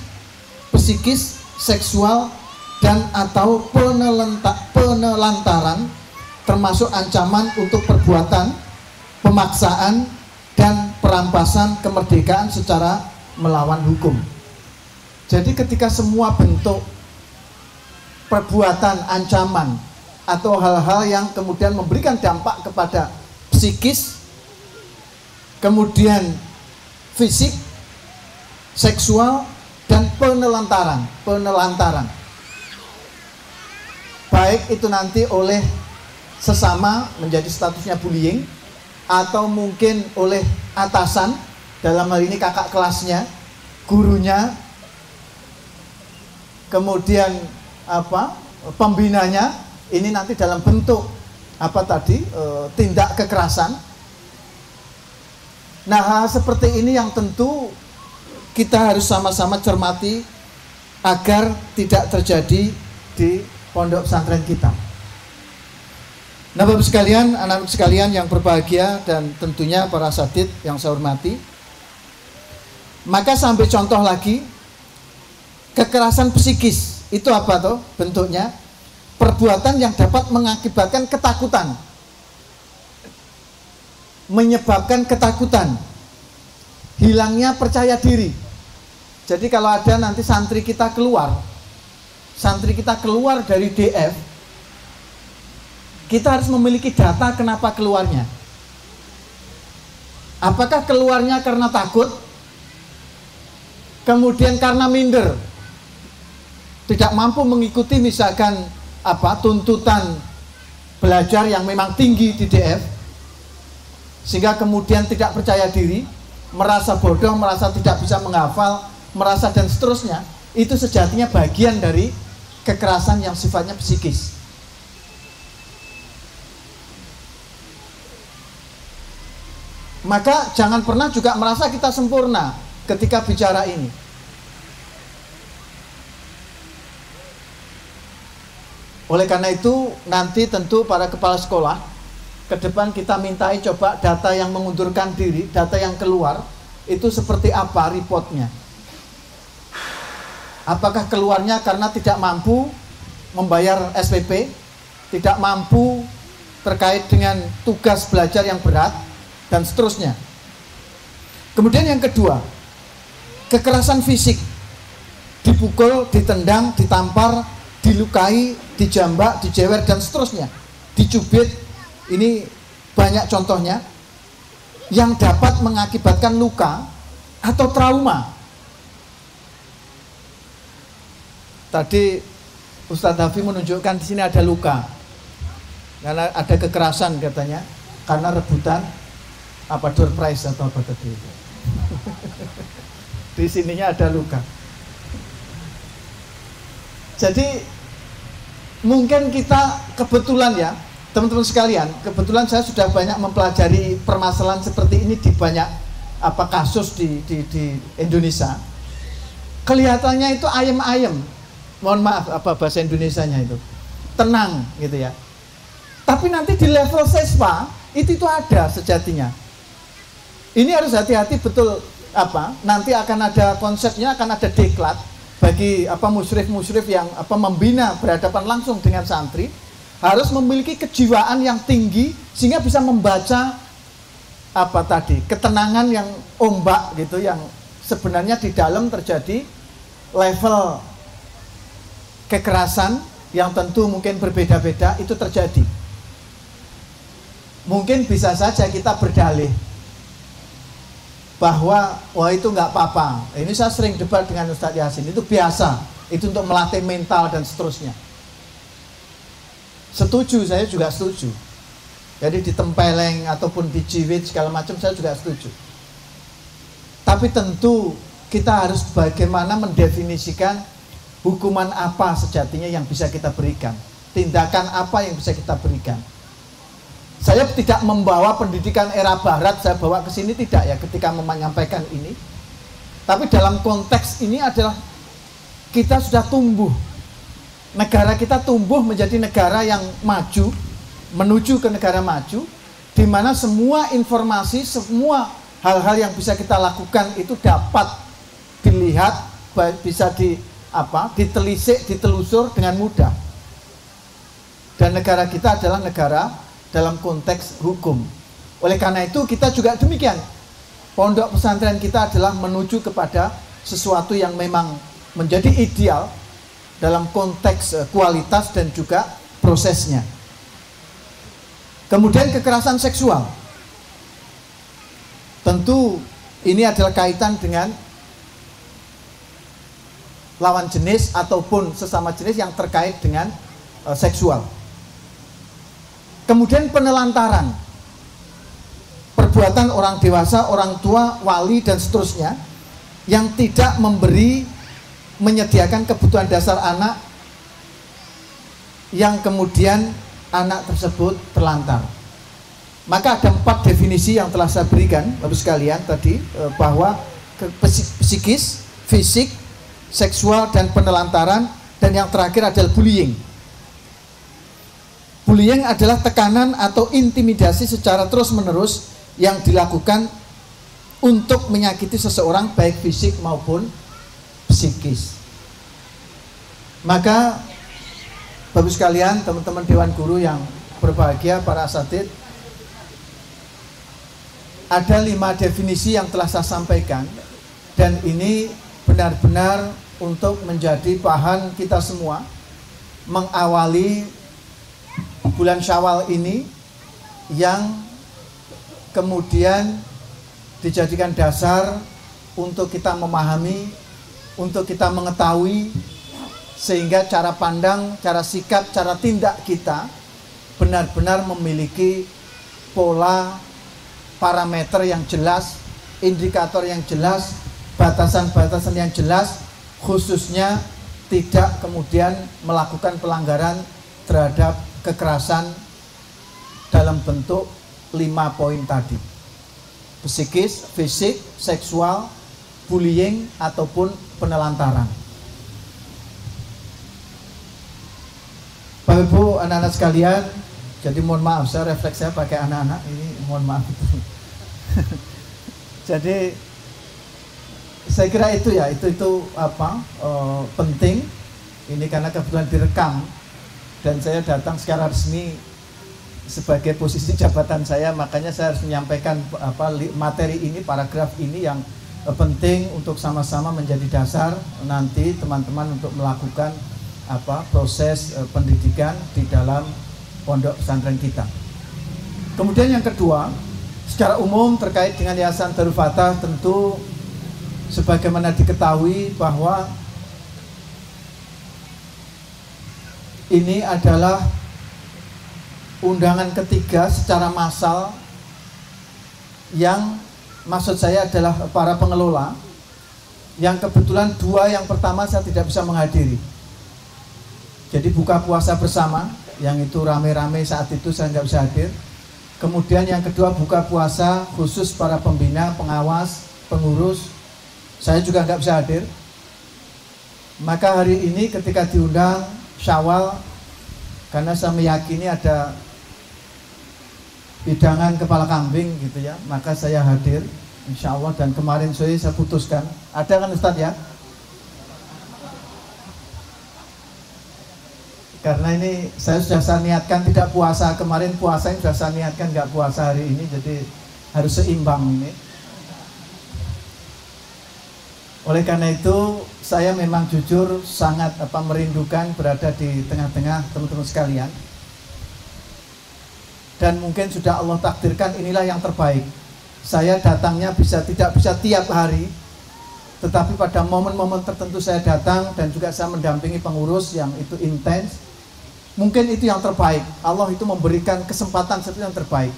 psikis, seksual, dan atau penelantaran, termasuk ancaman untuk perbuatan, pemaksaan, dan perampasan kemerdekaan secara melawan hukum. Jadi ketika semua bentuk perbuatan, ancaman, atau hal-hal yang kemudian memberikan dampak kepada psikis, kemudian fisik, seksual, dan penelantaran, baik itu nanti oleh sesama menjadi statusnya bullying, atau mungkin oleh atasan, dalam hal ini kakak kelasnya, gurunya, kemudian pembinanya, ini nanti dalam bentuk tindak kekerasan. Nah, hal seperti ini yang tentu kita harus sama-sama cermati agar tidak terjadi di pondok pesantren kita. Nah, Bapak sekalian, anak-anak sekalian yang berbahagia, dan tentunya para asatidz yang saya hormati, maka sampai contoh lagi, kekerasan psikis itu apa toh bentuknya? Perbuatan yang dapat mengakibatkan ketakutan, menyebabkan ketakutan, hilangnya percaya diri. Jadi kalau ada nanti santri kita keluar dari DF, kita harus memiliki data kenapa keluarnya. Apakah keluarnya karena takut, kemudian karena minder, tidak mampu mengikuti misalkan tuntutan belajar yang memang tinggi di DF, sehingga kemudian tidak percaya diri, merasa bodoh, merasa tidak bisa menghafal, merasa dan seterusnya. Itu sejatinya bagian dari kekerasan yang sifatnya psikis. Maka jangan pernah juga merasa kita sempurna ketika bicara ini. Oleh karena itu, nanti tentu para kepala sekolah ke depan kita mintai coba data yang mengundurkan diri, data yang keluar itu seperti apa reportnya. Apakah keluarnya karena tidak mampu membayar SPP, tidak mampu terkait dengan tugas belajar yang berat, dan seterusnya. Kemudian yang kedua, kekerasan fisik, dipukul, ditendang, ditampar, dilukai, dijambak, dijewer, dan seterusnya, dicubit. Ini banyak contohnya yang dapat mengakibatkan luka atau trauma. Tadi Ustadz Hafi menunjukkan di sini ada luka karena ada kekerasan katanya, karena rebutan door prize atau apa tadi itu. Di sininya ada luka. Jadi mungkin kita kebetulan ya, teman-teman sekalian, kebetulan saya sudah banyak mempelajari permasalahan seperti ini di banyak kasus di Indonesia. Kelihatannya itu ayem-ayem. Mohon maaf bahasa Indonesianya itu. Tenang gitu ya. Tapi nanti di level siswa itu ada sejatinya. Ini harus hati-hati betul nanti akan ada konsepnya, akan ada diklat bagi musyrif-musyrif yang membina berhadapan langsung dengan santri, harus memiliki kejiwaan yang tinggi sehingga bisa membaca ketenangan yang ombak gitu, yang sebenarnya di dalam terjadi level kekerasan yang tentu mungkin berbeda-beda itu terjadi. Mungkin bisa saja kita berdalih bahwa wah itu nggak apa-apa. Ini saya sering debat dengan Ustadz Yasin, itu biasa, itu untuk melatih mental dan seterusnya. Setuju, saya juga setuju. Jadi ditempeleng ataupun dijiwit segala macam saya juga setuju. Tapi tentu kita harus bagaimana mendefinisikan hukuman apa sejatinya yang bisa kita berikan, tindakan apa yang bisa kita berikan. Saya tidak membawa pendidikan era barat, saya bawa ke sini tidak ya ketika menyampaikan ini. Tapi dalam konteks ini adalah kita sudah tumbuh. Negara kita tumbuh menjadi negara yang maju, menuju ke negara maju, di mana semua informasi, semua hal-hal yang bisa kita lakukan itu dapat dilihat, bisa ditelisik, ditelusur dengan mudah. Dan negara kita adalah negara dalam konteks hukum. Oleh karena itu kita juga demikian. Pondok pesantren kita adalah menuju kepada sesuatu yang memang menjadi ideal dalam konteks kualitas dan juga prosesnya. Kemudian kekerasan seksual. Tentu ini adalah kaitan dengan lawan jenis ataupun sesama jenis yang terkait dengan seksual. Kemudian penelantaran, perbuatan orang dewasa, orang tua, wali dan seterusnya yang tidak menyediakan kebutuhan dasar anak, yang kemudian anak tersebut terlantar. Maka ada 4 definisi yang telah saya berikan Bapak sekalian tadi, bahwa psikis, fisik, seksual dan penelantaran, dan yang terakhir adalah bullying. Bullying adalah tekanan atau intimidasi secara terus-menerus yang dilakukan untuk menyakiti seseorang baik fisik maupun psikis. Maka Bapak sekalian, teman-teman Dewan Guru yang berbahagia, para asatidz, ada 5 definisi yang telah saya sampaikan, dan ini benar-benar untuk menjadi bahan kita semua mengawali bulan Syawal ini, yang kemudian dijadikan dasar untuk kita memahami, untuk kita mengetahui, sehingga cara pandang, cara sikap, cara tindak kita benar-benar memiliki pola, parameter yang jelas, indikator yang jelas, batasan-batasan yang jelas, khususnya tidak kemudian melakukan pelanggaran terhadap kekerasan dalam bentuk 5 poin tadi: psikis, fisik, seksual, bullying ataupun penelantaran. Bapak Ibu, anak-anak sekalian, jadi mohon maaf saya refleks saya pakai anak-anak ini, mohon maaf. Jadi saya kira itu ya, itu penting ini karena kebetulan direkam dan saya datang secara resmi sebagai posisi jabatan saya, makanya saya harus menyampaikan materi ini, paragraf ini yang penting untuk sama-sama menjadi dasar nanti teman-teman untuk melakukan proses pendidikan di dalam pondok pesantren kita. Kemudian yang kedua, secara umum terkait dengan Yayasan Darul Fatah, tentu sebagaimana diketahui bahwa ini adalah undangan ketiga secara massal, yang maksud saya adalah para pengelola, yang kebetulan 2 yang pertama saya tidak bisa menghadiri. Jadi buka puasa bersama, yang itu rame-rame saat itu saya nggak bisa hadir. Kemudian yang kedua buka puasa khusus para pembina, pengawas, pengurus, saya juga nggak bisa hadir. Maka hari ini ketika diundang Syawal, karena saya meyakini ada hidangan kepala kambing gitu ya, maka saya hadir insya Allah. Dan kemarin sore saya putuskan, ada kan Ustadz ya, karena ini saya niatkan tidak puasa kemarin, puasa yang sudah saya niatkan nggak puasa hari ini, jadi harus seimbang ini. Oleh karena itu saya memang jujur sangat merindukan berada di tengah-tengah teman-teman sekalian, dan mungkin sudah Allah takdirkan inilah yang terbaik. Saya datangnya tidak bisa tiap hari, tetapi pada momen-momen tertentu saya datang, dan juga saya mendampingi pengurus yang itu intens. Mungkin itu yang terbaik. Allah itu memberikan kesempatan seperti yang terbaik.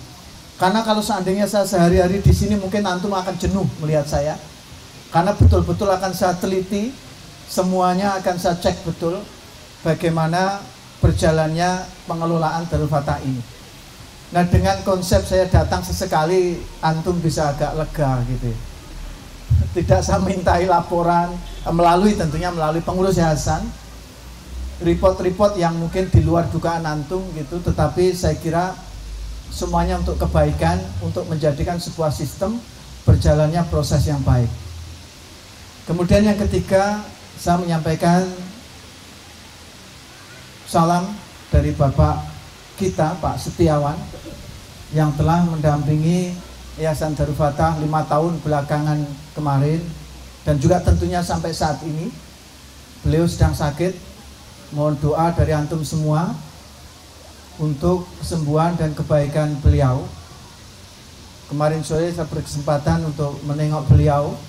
Karena kalau seandainya saya sehari-hari di sini, mungkin antum akan jenuh melihat saya. Karena betul-betul akan saya teliti, semuanya akan saya cek betul bagaimana berjalannya pengelolaan Darul Fatah ini. Nah, dengan konsep saya datang sesekali, antum bisa agak lega gitu. Tidak saya mintai laporan, tentunya melalui pengurus yayasan, report-report yang mungkin di luar dugaan antum gitu, tetapi saya kira semuanya untuk kebaikan, untuk menjadikan sebuah sistem berjalannya proses yang baik. Kemudian yang ketiga, saya menyampaikan salam dari Bapak kita, Pak Setiawan, yang telah mendampingi Yayasan Darul Fatah 5 tahun belakangan kemarin, dan juga tentunya sampai saat ini. Beliau sedang sakit. Mohon doa dari antum semua untuk kesembuhan dan kebaikan beliau. Kemarin sore saya berkesempatan untuk menengok beliau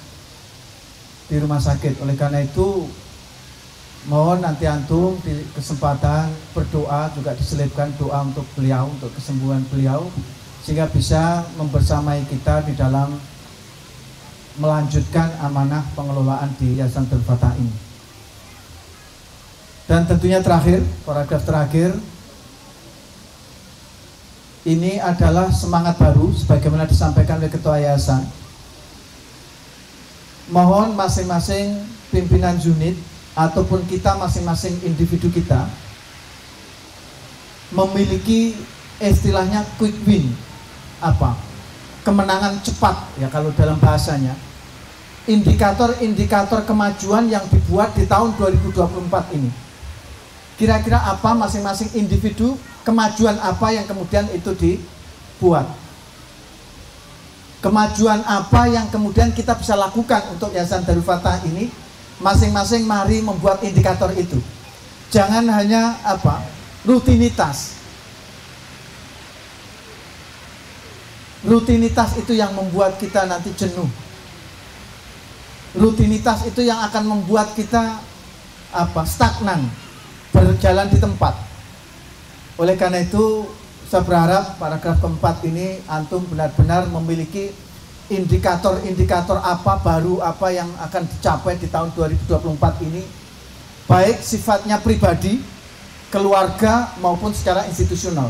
di rumah sakit. Oleh karena itu, mohon nanti antum di kesempatan berdoa juga diselipkan doa untuk beliau, untuk kesembuhan beliau, sehingga bisa membersamai kita di dalam melanjutkan amanah pengelolaan di Yayasan Darul Fatah ini. Dan tentunya terakhir, paragraf terakhir, ini adalah semangat baru sebagaimana disampaikan oleh Ketua Yayasan. Mohon masing-masing pimpinan unit ataupun kita masing-masing individu kita memiliki istilahnya quick win, kemenangan cepat ya kalau dalam bahasanya, indikator-indikator kemajuan yang dibuat di tahun 2024 ini. Kira-kira apa masing-masing individu, kemajuan apa yang kemudian itu dibuat, kemajuan apa yang kemudian kita bisa lakukan untuk Yayasan Darul Fatah ini. Masing-masing mari membuat indikator itu. Jangan hanya rutinitas. Rutinitas itu yang membuat kita nanti jenuh. Rutinitas itu yang akan membuat kita stagnan, berjalan di tempat. Oleh karena itu, saya berharap paragraf keempat ini antum benar-benar memiliki indikator-indikator apa baru apa yang akan dicapai di tahun 2024 ini, baik sifatnya pribadi, keluarga maupun secara institusional.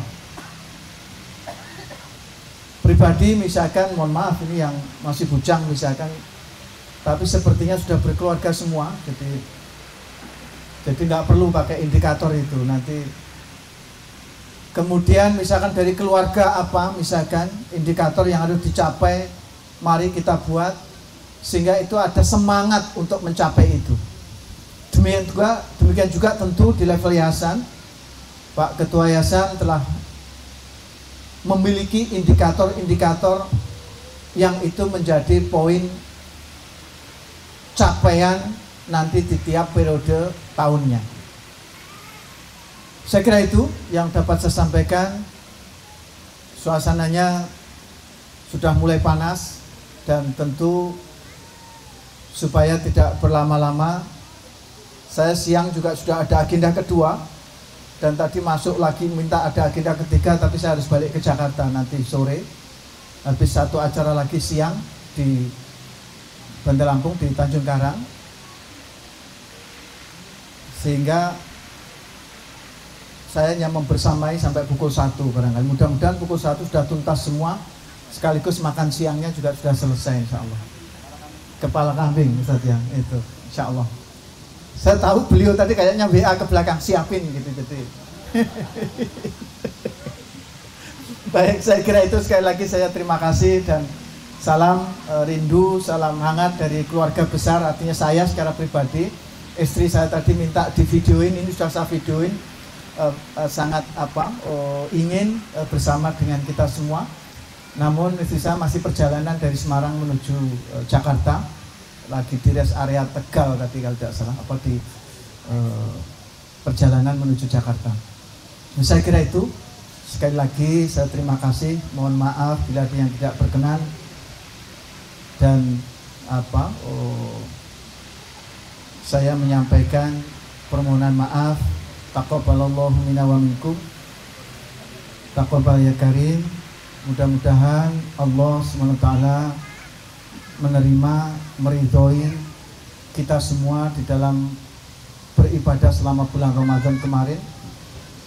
Pribadi misalkan, mohon maaf ini yang masih bujang misalkan, tapi sepertinya sudah berkeluarga semua, jadi nggak perlu pakai indikator itu nanti. Kemudian misalkan dari keluarga misalkan indikator yang harus dicapai, mari kita buat sehingga itu ada semangat untuk mencapai itu. Demikian juga tentu di level yayasan, Pak Ketua Yayasan telah memiliki indikator-indikator yang itu menjadi poin capaian nanti di tiap periode tahunnya. Saya kira itu yang dapat saya sampaikan. Suasananya sudah mulai panas, dan tentu supaya tidak berlama-lama, saya siang juga sudah ada agenda kedua, dan tadi masuk lagi minta ada agenda ketiga, tapi saya harus balik ke Jakarta nanti sore. Habis satu acara lagi siang di Bandar Lampung di Tanjung Karang, sehingga saya hanya membersamai sampai pukul 1 barangkali. Mudah-mudahan pukul 1 sudah tuntas semua, sekaligus makan siangnya juga sudah selesai insya Allah. Kepala kambing Ustaz ya, itu insya Allah. Saya tahu beliau tadi kayaknya WA ke belakang, siapin gitu. Baik, saya kira itu. Sekali lagi saya terima kasih dan salam rindu, salam hangat dari keluarga besar, artinya saya secara pribadi. Istri saya tadi minta di videoin, ini sudah saya videoin. Sangat ingin bersama dengan kita semua. Namun istri saya masih perjalanan dari Semarang menuju Jakarta, lagi di rest area Tegal tadi kalau tidak salah, di perjalanan menuju Jakarta. Nah, saya kira itu. Sekali lagi saya terima kasih, mohon maaf bila ada yang tidak berkenan, dan saya menyampaikan permohonan maaf. Taqabbalallahu minna wa minkum. Taqabbal ya karim. Mudah-mudahan Allah SWT menerima, meridhoi kita semua di dalam beribadah selama bulan Ramadan kemarin,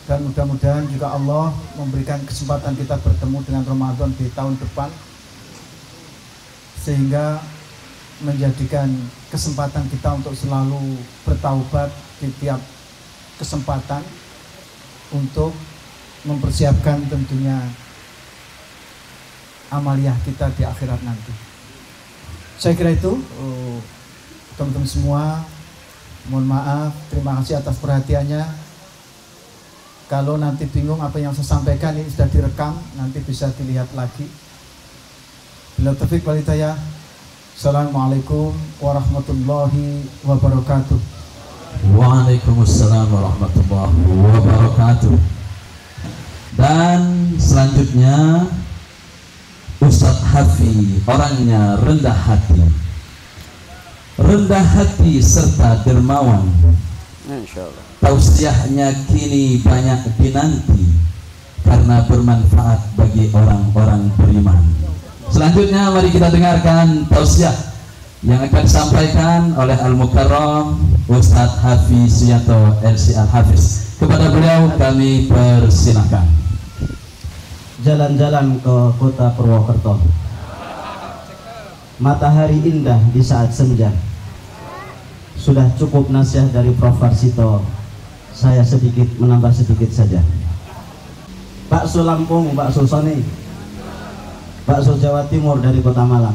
dan mudah-mudahan juga Allah memberikan kesempatan kita bertemu dengan Ramadan di tahun depan, sehingga menjadikan kesempatan kita untuk selalu bertaubat di tiap kesempatan untuk mempersiapkan tentunya amaliyah kita di akhirat nanti. Saya kira itu teman-teman semua. Mohon maaf, terima kasih atas perhatiannya. Kalau nanti bingung apa yang saya sampaikan, ini sudah direkam, nanti bisa dilihat lagi. Bila taufiq wal hidayah. Assalamualaikum warahmatullahi wabarakatuh. Waalaikumsalam warahmatullahi wabarakatuh. Dan selanjutnya Ustadz Hafi, orangnya rendah hati serta dermawan. Insyaallah. Tausiahnya kini banyak dinanti karena bermanfaat bagi orang-orang beriman. Selanjutnya mari kita dengarkan tausiah yang akan disampaikan oleh Al-Mukarram Ustadz Hafi Suyanto LC Al-Hafiz. Kepada beliau kami persilahkan. Jalan-jalan ke kota Purwokerto, matahari indah di saat senja. Sudah cukup nasihat dari Prof. Varsito, saya sedikit menambah sedikit saja. Bakso Lampung, bakso Sony, bakso Jawa Timur dari kota Malang.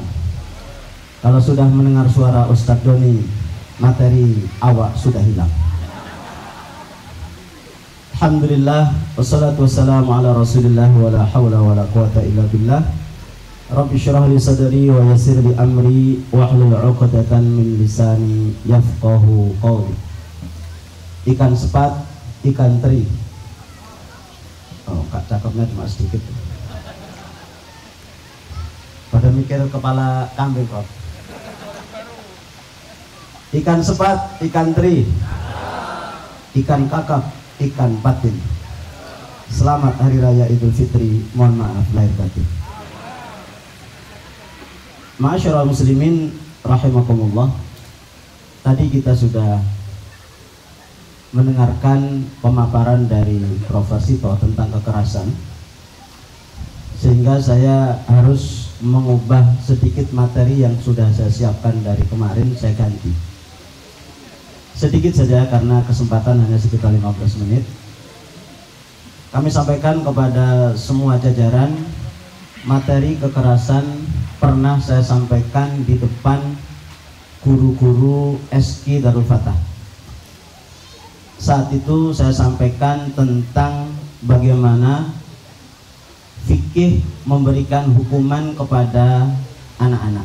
Kalau sudah mendengar suara Ustadz Doni, materi awak sudah hilang. Alhamdulillah, wassalatu wassalamu ala rasulillah, wa la hawla wa la quwata illa billah. Rabbi syrah li sadri wa yassir li amri wahlul 'uqdatan min lisani yafqahu qawli. Ikan sepat, ikan teri. Oh, kak cakepnya cuma sedikit. Pada mikir kepala kambing, Prof. Ikan sepat, ikan teri, ikan kakap, ikan patin. Selamat Hari Raya Idul Fitri. Mohon maaf lahir batin. Ma'asyiral muslimin rahimakumullah. Tadi kita sudah mendengarkan pemaparan dari Prof. Varsito tentang kekerasan, sehingga saya harus mengubah sedikit materi yang sudah saya siapkan dari kemarin. Saya ganti sedikit saja karena kesempatan hanya sekitar 15 menit. Kami sampaikan kepada semua jajaran, materi kekerasan pernah saya sampaikan di depan guru-guru SK Darul Fatah. Saat itu saya sampaikan tentang bagaimana fikih memberikan hukuman kepada anak-anak.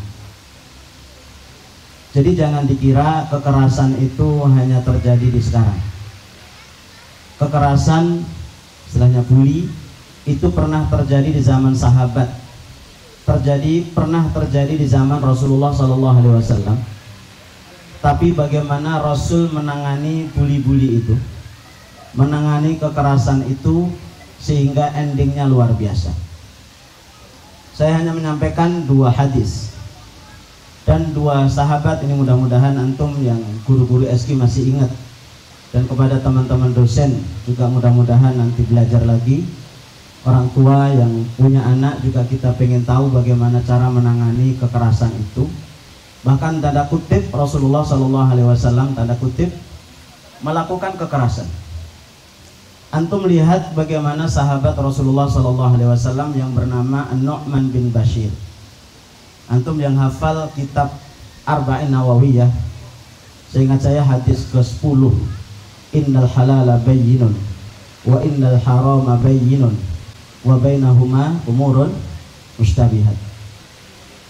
Jadi jangan dikira kekerasan itu hanya terjadi di sekarang. Kekerasan, istilahnya bully, itu pernah terjadi di zaman sahabat, pernah terjadi di zaman Rasulullah SAW. Tapi bagaimana Rasul menangani bully-bully itu, menangani kekerasan itu, sehingga endingnya luar biasa. Saya hanya menyampaikan 2 hadis dan 2 sahabat. Ini mudah-mudahan antum yang guru-guru SK masih ingat, dan kepada teman-teman dosen juga mudah-mudahan nanti belajar lagi. Orang tua yang punya anak juga kita pengen tahu bagaimana cara menangani kekerasan itu. Bahkan tanda kutip Rasulullah SAW tanda kutip melakukan kekerasan. Antum lihat bagaimana sahabat Rasulullah SAW yang bernama An-Nu'man bin Bashir. Antum yang hafal kitab Arba'in Nawawiyah, seingat saya hadis ke-10, innal halala bayyinun wa innal harama bayyinun wa bainahuma umurun mushtabihat.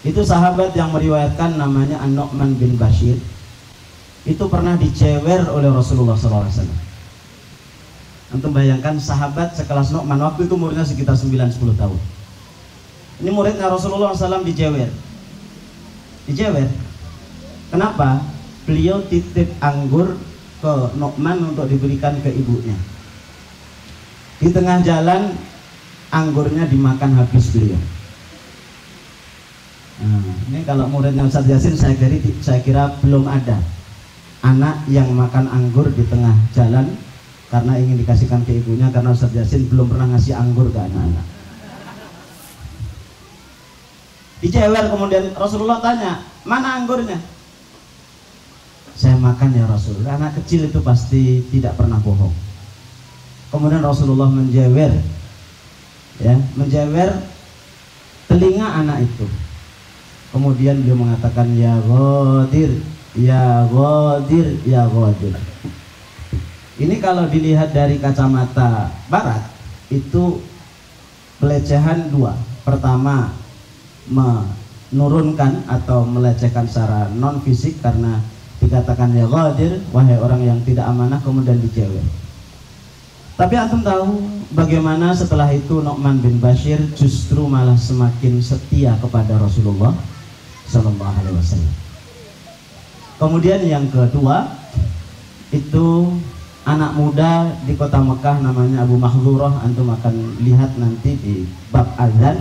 Itu sahabat yang meriwayatkan, namanya An-Nu'man bin Bashir. Itu pernah dicewer oleh Rasulullah SAW. Antum bayangkan sahabat sekelas Nu'man, waktu itu umurnya sekitar 9-10 tahun. Ini muridnya Rasulullah SAW dijewer. Kenapa? Beliau titip anggur ke Nu'man untuk diberikan ke ibunya. Di tengah jalan anggurnya dimakan habis beliau. Nah, ini kalau muridnya Ustadz Yasin, saya kira belum ada anak yang makan anggur di tengah jalan karena ingin dikasihkan ke ibunya, karena Ustadz Yasin belum pernah ngasih anggur ke anak-anak. Dicewer, kemudian Rasulullah tanya, mana anggurnya? Saya makan ya Rasul. Anak kecil itu pasti tidak pernah bohong. Kemudian Rasulullah menjewer telinga anak itu. Kemudian beliau mengatakan ya Ghadir, ya Ghadir, ya Ghadir. Ini kalau dilihat dari kacamata barat itu pelecehan dua. Pertama, menurunkan atau melecehkan secara non fisik karena dikatakan ya Ghadir, wahai orang yang tidak amanah, kemudian dijewer. Tapi antum tahu bagaimana setelah itu Nu'man bin Bashir justru malah semakin setia kepada Rasulullah Sallallahu Alaihi Wasallam. Kemudian yang kedua itu anak muda di kota Mekah namanya Abu Mahdhurah. Antum akan lihat nanti di bab azan.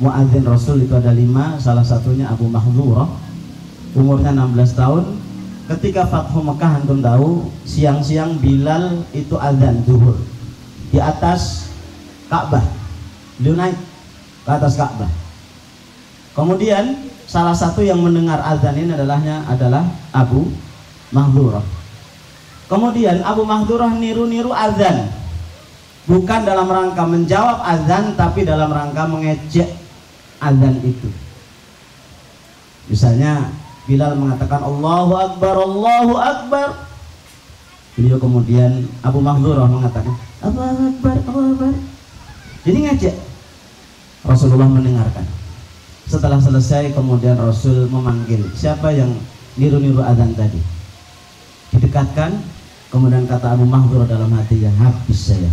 Muadzin Rasul itu ada 5, salah satunya Abu Mahdhurah, umurnya 16 tahun. Ketika Fathu Mekah antum tahu siang-siang Bilal itu azan zuhur di atas Ka'bah. Beliau naik ke atas Ka'bah. Kemudian salah satu yang mendengar azan ini adalah Abu Mahdhurah. Kemudian Abu Mahdhurah niru-niru azan, bukan dalam rangka menjawab azan, tapi dalam rangka mengejek azan itu. Misalnya Bilal mengatakan Allahu Akbar, Allahu Akbar. Beliau kemudian Abu Mahdhurah mengatakan Allahu Akbar, Allahu Akbar. Jadi ngejek. Rasulullah mendengarkan. Setelah selesai kemudian Rasul memanggil siapa yang niru-niru azan tadi. Didekatkan, kemudian kata Abu Mahdhurah dalam hatinya, habis saya,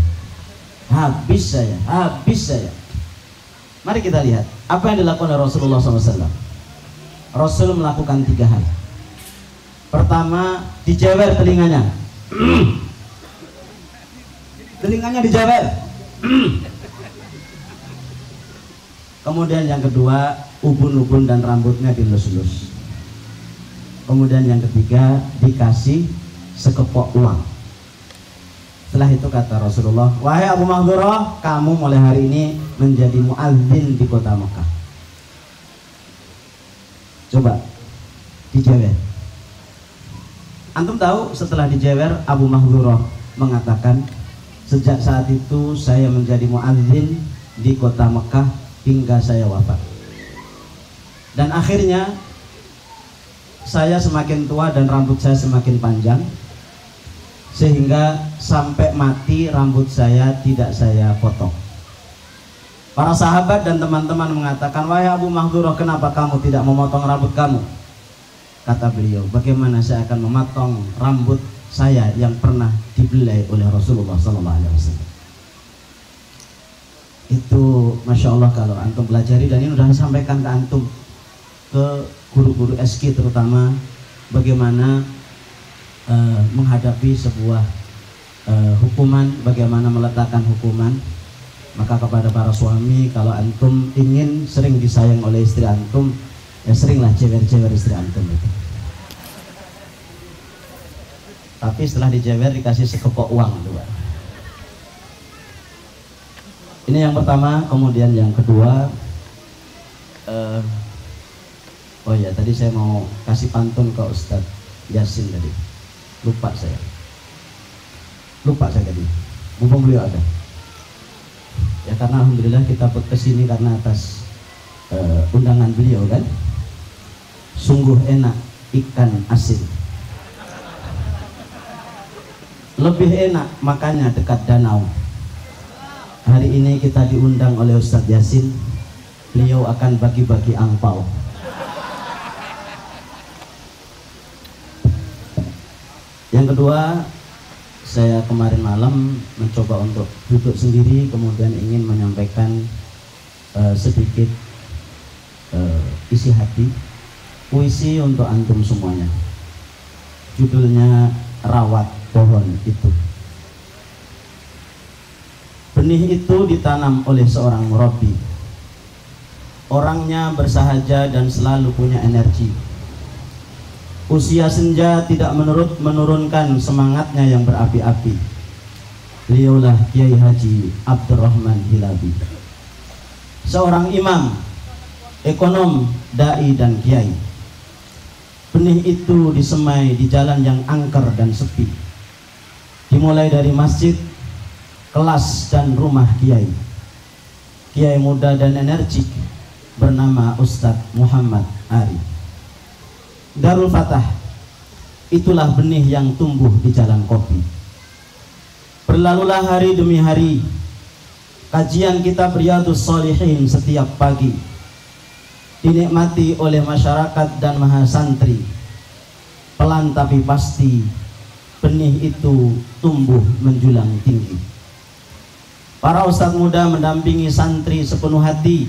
habis saya, habis saya. Mari kita lihat apa yang dilakukan oleh Rasulullah SAW. Rasul melakukan 3 hal. Pertama, dijewer telinganya. Telinganya dijewer. Kemudian yang kedua, ubun-ubun dan rambutnya dilus-lus. Kemudian yang ketiga, dikasih sekepok uang. Setelah itu kata Rasulullah, wahai Abu Mahdhurah, kamu mulai hari ini menjadi muadzin di kota Mekah. Coba dijewer. Antum tahu setelah dijewer Abu Mahdhurah mengatakan, sejak saat itu saya menjadi muadzin di kota Mekah hingga saya wafat. Dan akhirnya saya semakin tua dan rambut saya semakin panjang, sehingga sampai mati rambut saya tidak saya potong. Para sahabat dan teman-teman mengatakan, wahai Abu Mahdhurah, kenapa kamu tidak memotong rambut kamu? Kata beliau, bagaimana saya akan memotong rambut saya yang pernah dibelai oleh Rasulullah SAW. Itu Masya Allah kalau antum pelajari, dan ini sudah disampaikan ke antum, ke guru-guru SK terutama, bagaimana menghadapi sebuah hukuman, bagaimana meletakkan hukuman. Maka kepada para suami, kalau antum ingin sering disayang oleh istri antum, ya seringlah jewer-jewer istri antum itu. Tapi setelah dijewer dikasih sekepok uang juga. Ini yang pertama. Kemudian yang kedua, oh ya, tadi saya mau kasih pantun ke Ustadz Yasin tadi, lupa saya tadi, mumpung beliau ada. Ya karena alhamdulillah kita kesini karena atas undangan beliau kan. Sungguh enak ikan asin, lebih enak makannya dekat danau. Hari ini kita diundang oleh Ustadz Yasin. Beliau akan bagi-bagi angpau. Yang kedua, saya kemarin malam mencoba untuk duduk sendiri, kemudian ingin menyampaikan sedikit isi hati, puisi untuk antum semuanya. Judulnya Rawat Pohon Itu. Benih itu ditanam oleh seorang murabbi. Orangnya bersahaja dan selalu punya energi. Usia senja tidak menurunkan semangatnya yang berapi-api. Beliaulah Kiai Haji Abdurrahman Hilabi, seorang imam, ekonom, dai dan kiai. Benih itu disemai di jalan yang angker dan sepi, dimulai dari masjid, kelas dan rumah kiai. Kiai muda dan energik, bernama Ustadz Muhammad Ari. Darul Fatah, itulah benih yang tumbuh di jalan kopi. Berlalulah hari demi hari, kajian kitab Riyadhus Shalihin setiap pagi dinikmati oleh masyarakat dan mahasantri. Pelan tapi pasti, benih itu tumbuh menjulang tinggi. Para ustadz muda mendampingi santri sepenuh hati,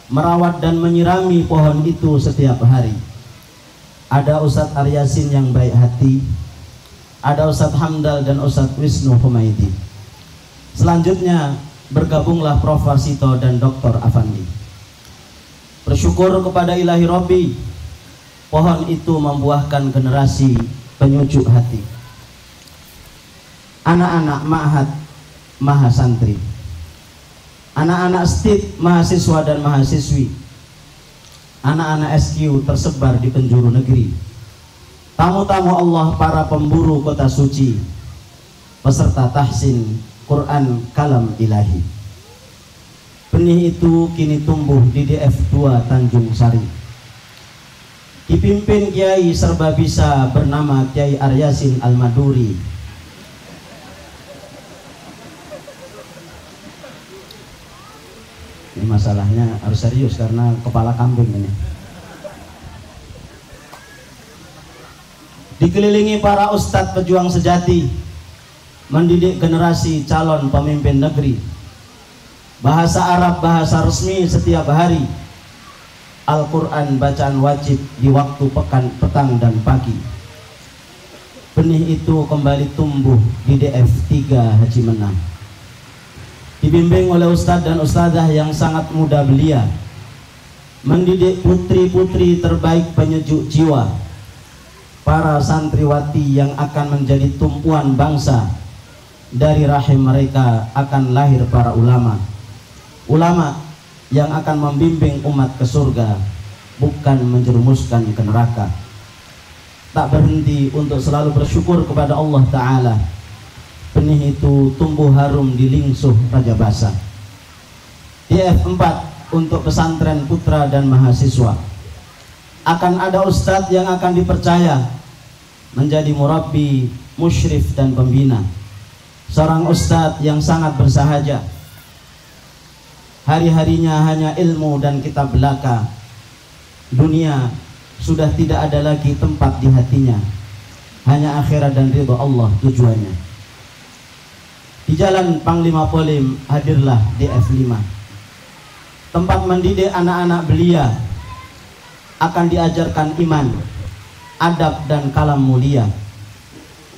merawat dan menyirami pohon itu setiap hari. Ada Ustadz Aryasin yang baik hati, ada Ustadz Hamdal dan Ustadz Wisnu Humaidi. Selanjutnya bergabunglah Prof. Warsito dan Dr. Afandi. Bersyukur kepada Ilahi Robbi, pohon itu membuahkan generasi penyujuk hati. Anak-anak ma'had mahasantri, anak-anak STIP mahasiswa dan mahasiswi, anak-anak SQ tersebar di penjuru negeri, tamu-tamu Allah para pemburu kota suci, peserta tahsin Quran kalam ilahi. Benih itu kini tumbuh di DF2 Tanjung Sari, dipimpin Kiai serba bisa bernama Kiai Aryasin Al-Maduri. Ini masalahnya harus serius karena kepala kambing ini. Dikelilingi para ustadz pejuang sejati, mendidik generasi calon pemimpin negeri. Bahasa Arab bahasa resmi setiap hari. Al-Quran bacaan wajib di waktu petang dan pagi. Benih itu kembali tumbuh di DF3 Haji Menang. Dibimbing oleh ustadz dan ustadzah yang sangat muda belia, mendidik putri-putri terbaik penyejuk jiwa, para santriwati yang akan menjadi tumpuan bangsa. Dari rahim mereka akan lahir para ulama, ulama yang akan membimbing umat ke surga, bukan menjerumuskan ke neraka. Tak berhenti untuk selalu bersyukur kepada Allah Ta'ala. Benih itu tumbuh harum di Lingsuh Raja Basa. DF4 untuk pesantren putra dan mahasiswa. Akan ada ustadz yang akan dipercaya menjadi murabbi, musyrif dan pembina. Seorang ustadz yang sangat bersahaja. Hari-harinya hanya ilmu dan kitab belaka. Dunia sudah tidak ada lagi tempat di hatinya. Hanya akhirat dan ridha Allah tujuannya. Di Jalan Panglima Polim hadirlah DF5, tempat mendidik anak-anak belia. Akan diajarkan iman, adab dan kalam mulia.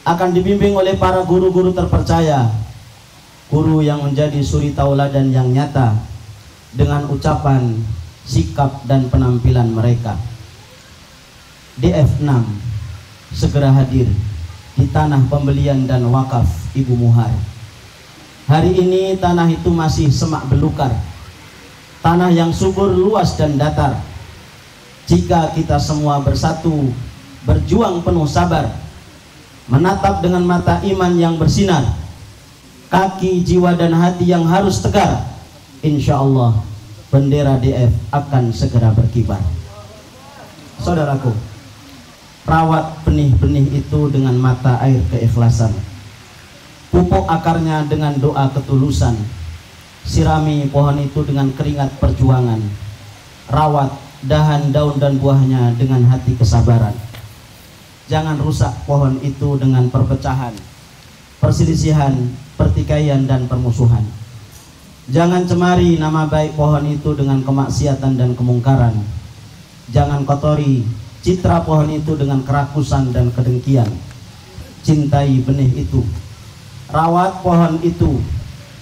Akan dibimbing oleh para guru-guru terpercaya, guru yang menjadi suri tauladan yang nyata dengan ucapan, sikap dan penampilan mereka. DF6 segera hadir di tanah pembelian dan wakaf Ibu Muhar. Hari ini tanah itu masih semak belukar, tanah yang subur, luas dan datar. Jika kita semua bersatu, berjuang penuh sabar, menatap dengan mata iman yang bersinar, kaki, jiwa dan hati yang harus tegar, insya Allah bendera DF akan segera berkibar. Saudaraku, rawat benih-benih itu dengan mata air keikhlasan. Pupuk akarnya dengan doa ketulusan. Sirami pohon itu dengan keringat perjuangan. Rawat dahan, daun dan buahnya dengan hati kesabaran. Jangan rusak pohon itu dengan perpecahan, perselisihan, pertikaian dan permusuhan. Jangan cemari nama baik pohon itu dengan kemaksiatan dan kemungkaran. Jangan kotori citra pohon itu dengan kerakusan dan kedengkian. Cintai benih itu, rawat pohon itu,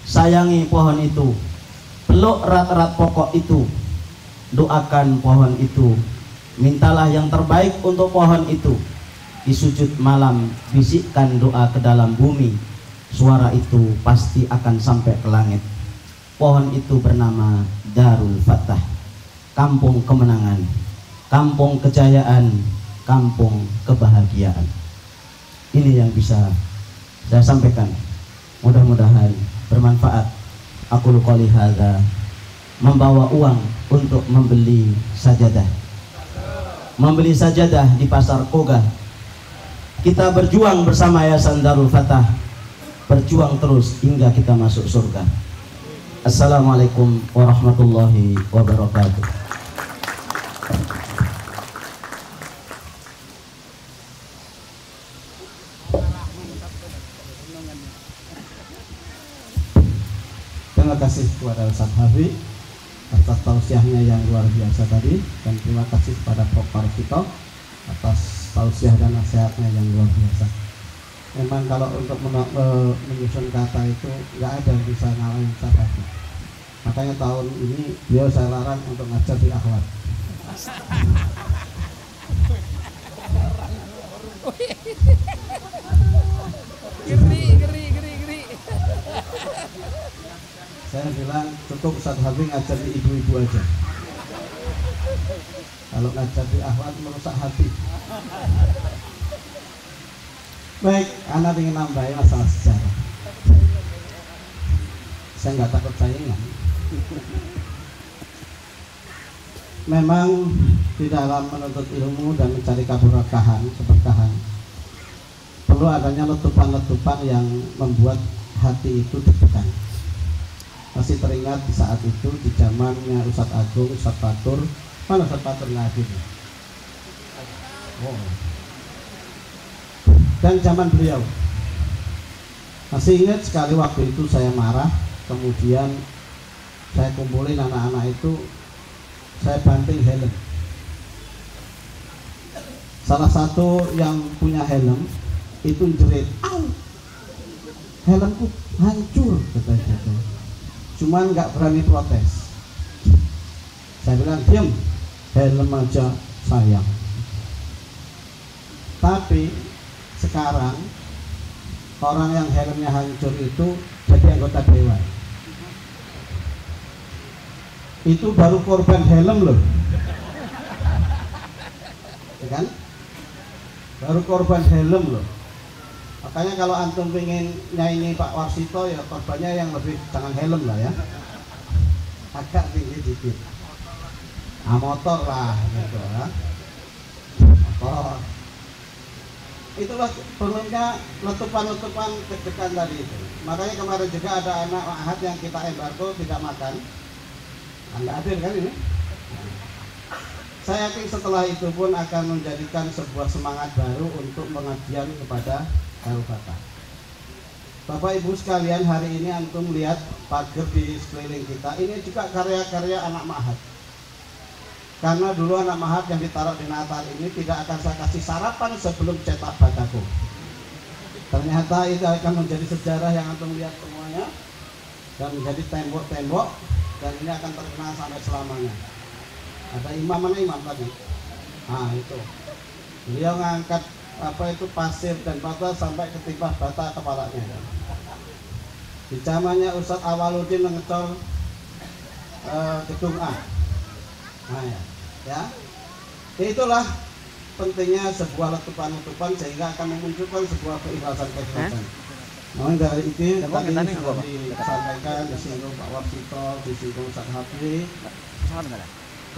sayangi pohon itu, peluk erat-erat pokok itu, doakan pohon itu, mintalah yang terbaik untuk pohon itu. Di sujud malam bisikkan doa ke dalam bumi, suara itu pasti akan sampai ke langit. Pohon itu bernama Darul Fatah, kampung kemenangan, kampung kejayaan, kampung kebahagiaan. Ini yang bisa saya sampaikan, mudah-mudahan bermanfaat. Aku qouli hadza membawa uang untuk membeli sajadah. Membeli sajadah di pasar Koga. Kita berjuang bersama Yayasan Darul Fatah. Berjuang terus hingga kita masuk surga. Assalamualaikum warahmatullahi wabarakatuh. Terima kasih kepada Ustaz Habib atas tausiahnya yang luar biasa tadi, dan terima kasih kepada Prof. Parfito atas tausiah dan nasihatnya yang luar biasa. Memang kalau untuk menyusun kata itu nggak ada yang bisa ngalahin Ustaz Habib. Makanya tahun ini beliau saya larang untuk ngajar di akhlak. Geri. Saya bilang cukup Ustaz Habib ngajar di ibu-ibu aja. Kalau ngajar di akhlak merusak hati. Baik, anak ingin nambahin masalah sejarah. Saya nggak takut saingan. Memang di dalam menuntut ilmu dan mencari keberkahan, perlu adanya letupan-letupan yang membuat hati itu deg-degan. Masih teringat di saat itu, di zamannya Ustadz Agung, Ustadz Fatur. Mana Ustadz Fatur lagi? Oh. Dan zaman beliau, masih ingat sekali waktu itu saya marah. Kemudian saya kumpulin anak-anak itu, saya banting helm. Salah satu yang punya helm itu jerit, "Au, helmku hancur," katanya. Cuman nggak berani protes. Saya bilang, "Diam, helm aja sayang." Tapi sekarang orang yang helmnya hancur itu jadi anggota dewan. Itu baru korban helm loh, ya kan? Baru korban helm loh. Makanya kalau antum pengen nyanyi Pak Warsito, ya korbannya yang lebih jangan helm lah ya, agak tinggi dikit. Motor lah gitu ya, motor. Itulah perlunya letupan-letupan deg-degan tadi itu. Makanya kemarin juga ada anak Ahad yang kita embargo tidak makan. Anda hadir kan ini? Saya yakin setelah itu pun akan menjadikan sebuah semangat baru untuk pengabdian kepada Darul Fatah. Bapak Ibu sekalian, hari ini antum lihat pagar di sekeliling kita. Ini juga karya-karya anak Ma'had. Karena dulu anak Ma'had yang ditaruh di Natal ini tidak akan saya kasih sarapan sebelum cetak bataku. Ternyata itu akan menjadi sejarah yang antum lihat semuanya, dan menjadi tembok-tembok, dan ini akan terkenal sampai selamanya. Ada imam, mana imam tadi? Nah itu, beliau ngangkat pasir dan bata sampai ketimpa bata kepalanya. Di zamannya Ustadz Awaludin mengecor gedung A. Nah ya, itulah pentingnya sebuah letupan-letupan sehingga akan memunculkan sebuah keikhlasan. Namun dari itu tadi sudah disampaikan, disinggung Pak Warsito, disinggung Ustadz Habib.